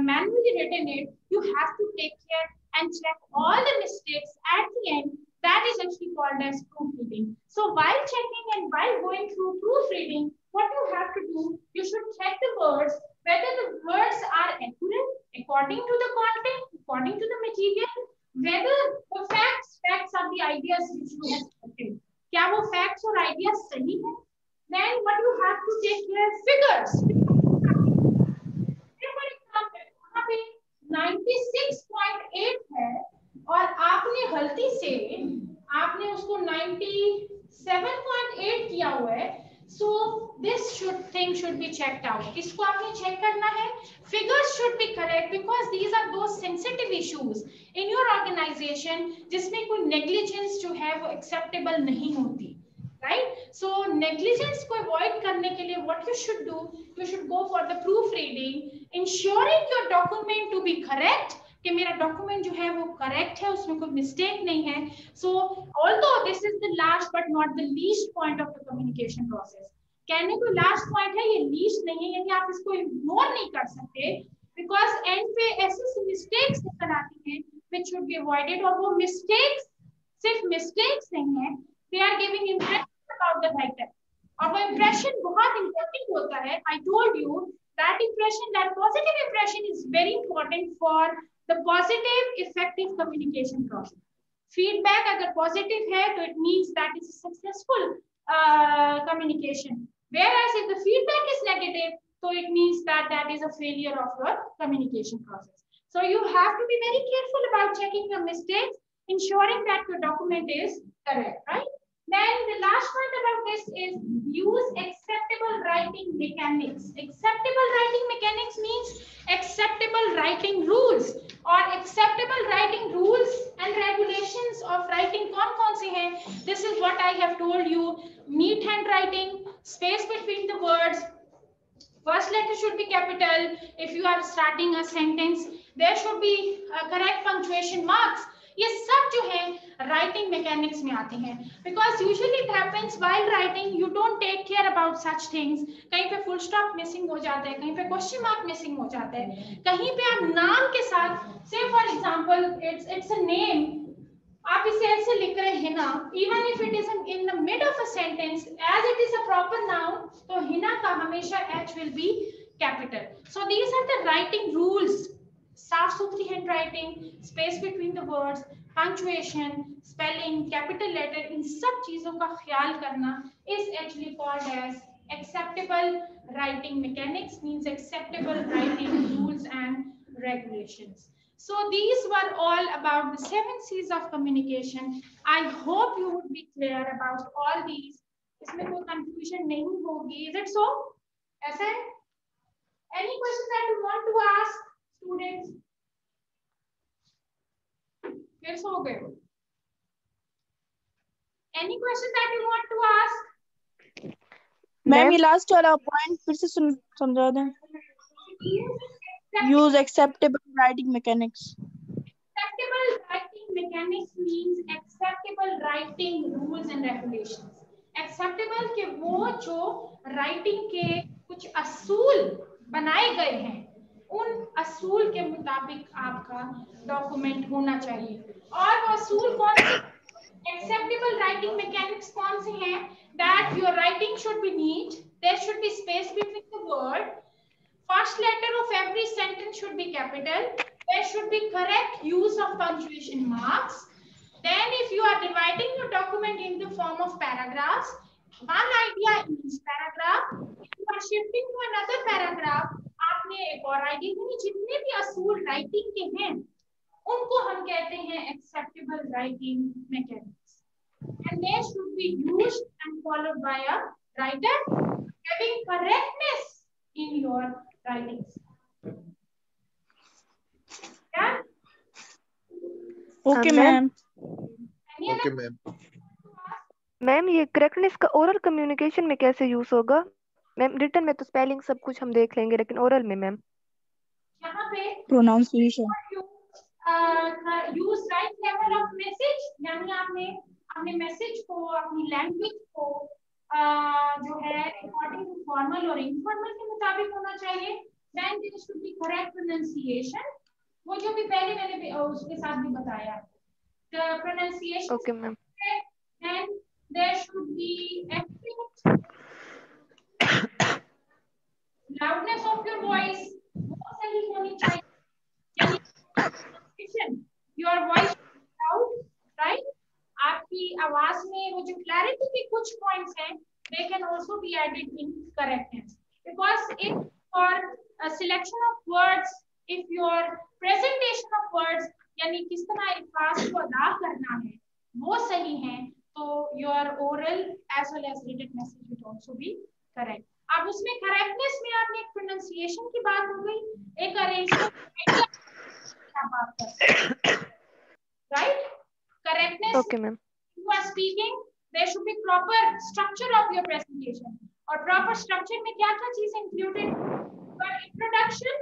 manually written it, you have to take care and check all the mistakes at the end. That is actually called as proofreading. So while checking and while going through proofreading, what you have to do, you should check the words, whether the words are accurate according to the content, according to the material, whether the facts are the ideas which you have spoken. क्या वो facts और ideas सही है? Then what you have to take care figures. For example, वहाँ पे 96.8 है और आपने गलती से आपने उसको 97.8 किया हुआ है. So this thing should be checked out. इसको आपने check करना है. Figures should be correct because these are those sensitive issues in your organization जिसमें कोई negligence जो है वो acceptable नहीं होती. Right? So negligence को avoid करने के लिए what you should do? You should go for the proofreading, ensuring your document to be correct. कि मेरा डॉक्यूमेंट जो है वो करेक्ट है, उसमें कोई मिस्टेक नहीं है. सो although this is the last but not the least point of the communication process. कहने को लास्ट पॉइंट है, ये लीस्ट नहीं है, यानी आप इसको इग्नोर नहीं कर सकते बिकॉज एंड पे ऐसी मिस्टेक्स निकल आती हैं व्हिच शुड बी अवॉइडेड. और वो मिस्टेक्स सिर्फ मिस्टेक्स नहीं है, they are giving impression about the writer. और वो इंप्रेशन बहुत इंपॉर्टेंट होता है. I told you that impression, that positive impression is very important for the positive effective communication process. Feedback अगर positive है तो it means that is successful communication, whereas if the feedback is negative so it means that is a failure of your communication process. So you have to be very careful about checking your mistakes, ensuring that your document is correct, right? Then the last point about this is use acceptable writing mechanics. Acceptable writing mechanics means acceptable writing rules और acceptable writing rules and regulations of writing कौन कौन से हैं? This is what I have told you. Neat hand writing, space between the words, first letter should be capital. If you are starting a sentence, there should be correct punctuation marks. ये सब जो है writing mechanics में आते हैं. Because usually it happens while writing you don't take care about such things. कहीं पे full stop missing हो जाता है, कहीं पे question mark missing हो जाता है, कहीं पे आप नाम के साथ, say for example it's a name, आप इसे ऐसे लिख रहे हैं ना, even if it is in the mid of a sentence, as it is a proper noun, तो हिना का हमेशा H will be capital. So these are the writing rules. साफ सुथरी hand writing, space between the words, punctuation, spelling, capital letter, इन सब चीजों का ख्याल करना is actually called as acceptable writing mechanics, means acceptable writing rules and regulations. So these were all about the 7 C's of communication. I hope you would be clear about all these. इसमें कोई confusion नहीं होगी. Is it so? ऐसा है? Any questions that you want to ask, students? फिर सो गए? Any questions that you want to ask? Ma'am ये last वाला पॉइंट फिर से समझा दें. Use acceptable writing mechanics. Acceptable writing mechanics means acceptable writing rules and regulations. Acceptable के वो जो writing के कुछ असूल बनाए गए हैं, उन असूल के मुताबिक आपका डॉक्यूमेंट होना चाहिए. और वो असूल कौन से? Acceptable writing mechanics कौन से हैं? That your writing should be neat, there should be space between the word, first letter of every sentence should be capital, there should be correct use of punctuation marks. Then if you are dividing your document in the form of paragraphs, one idea in each paragraph, if you are shifting to another paragraph, आपने एक और idea देनी. जितने भी असूल writing के हैं उनको हम कहते हैं acceptable writing mechanics, and they should be used and followed by a writer having correctness in your writings. Yeah? Okay ma'am. Any other okay ma'am. Ma'am ये करेक्टनेस का ओरल कम्युनिकेशन में कैसे यूज होगा? मैम रिटन में तो spelling सब कुछ हम देख लेंगे, लेकिन ओरल में मैम यहाँ पे pronunciation. Use right level of message, यानी आपने अपने मैसेज को, अपनी लैंग्वेज को जो है अकॉर्डिंग टू फॉर्मल और इनफॉर्मल के मुताबिक होना चाहिए. Then there should be correct pronunciation, वो जो भी पहले मैंने उसके साथ भी बताया, the pronunciation. Okay ma'am. Then there should be accent, loudness of your voice वो सही होनी चाहिए, यानी योर वॉइस लाउड, राइट? आपकी आवाज में वो जो क्लैरिटी के कुछ पॉइंट्स हैं, they can also be added in correctness, because if for selection of words, if your presentation of words, यानी किस तरह अल्फाज को अदा करना है, वो सही है, तो your oral as well as written message will also be correct. अब उसमें करेक्टनेस में आपने एक प्रोनाउंसिएशन की बात हो गई, एक अरेंजमेंट बात करते हैं, right? Correctness. Okay ma'am. You are speaking, there should be proper structure of your presentation. और proper structure में क्या क्या चीजें included? Introduction,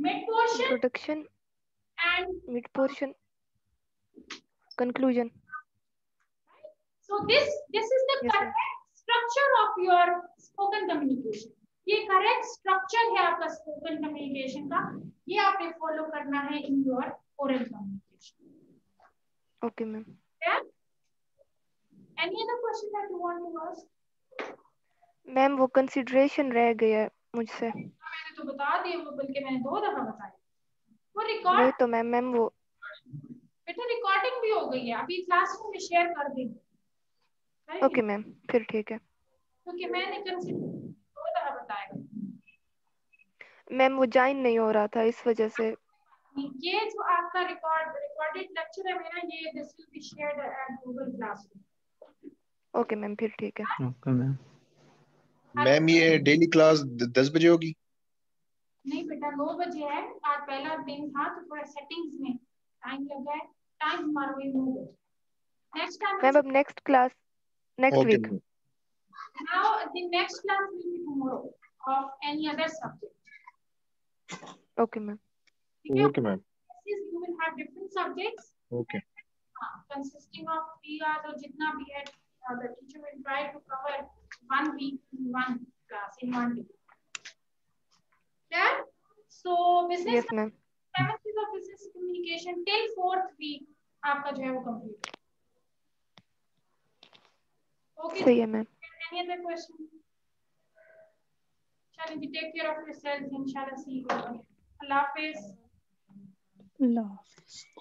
mid portion, and conclusion. So this is the Yes, correct structure of your spoken communication. ये correct structure है आपका spoken communication का, ये आपने follow करना है in your oral communication. Okay ma'am. Yeah? Any other question that you want to ask? Ma'am वो consideration रह गया है मुझसे. मैंने तो बता दिया, वो बल्कि मैंने 2 दफा बताया. वो वही रिकॉर्ड तो मैम वो बेटा रिकॉर्डिंग भी हो गई है, अभी क्लासरूम में शेयर कर देंगे. ओके मैम, फिर ठीक है. क्योंकि मैंने कंसिडर 2 दफा बताया. मैम वो ज्वाइन नहीं हो रहा था इस वजह से. ये जो आपका रिकॉर्डेड लेक्चर है मेरा, ये this will be shared at Google classroom. Okay ma'am, फिर ठीक है. Okay ma'am. मैम ये डेली क्लास 10 बजे होगी? नहीं बेटा 9 बजे है, आज पहला दिन था तो थोड़ा सेटिंग्स में टाइम लगा है, टाइम हमारा वही 9 बजे। नेक्स्ट टाइम मैम अब next class next Okay, week. ma'am. now the next class will be tomorrow of any other subject. Okay ma'am. ठीक है, Okay, ma'am. you will have different subjects Okay. consisting of 3 hours or जितना भी है, the teacher will try to cover 1 week in 1 class in 1 day. Clear? So business yes ma'am. 7th week of business communication till 4th week आपका जो है वो complete। Okay, सही है ma'am. any other question? Shall we take care of yourselves? Inshallah, see you again. Allah Hafiz. love.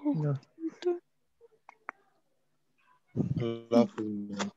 Allah Hafiz.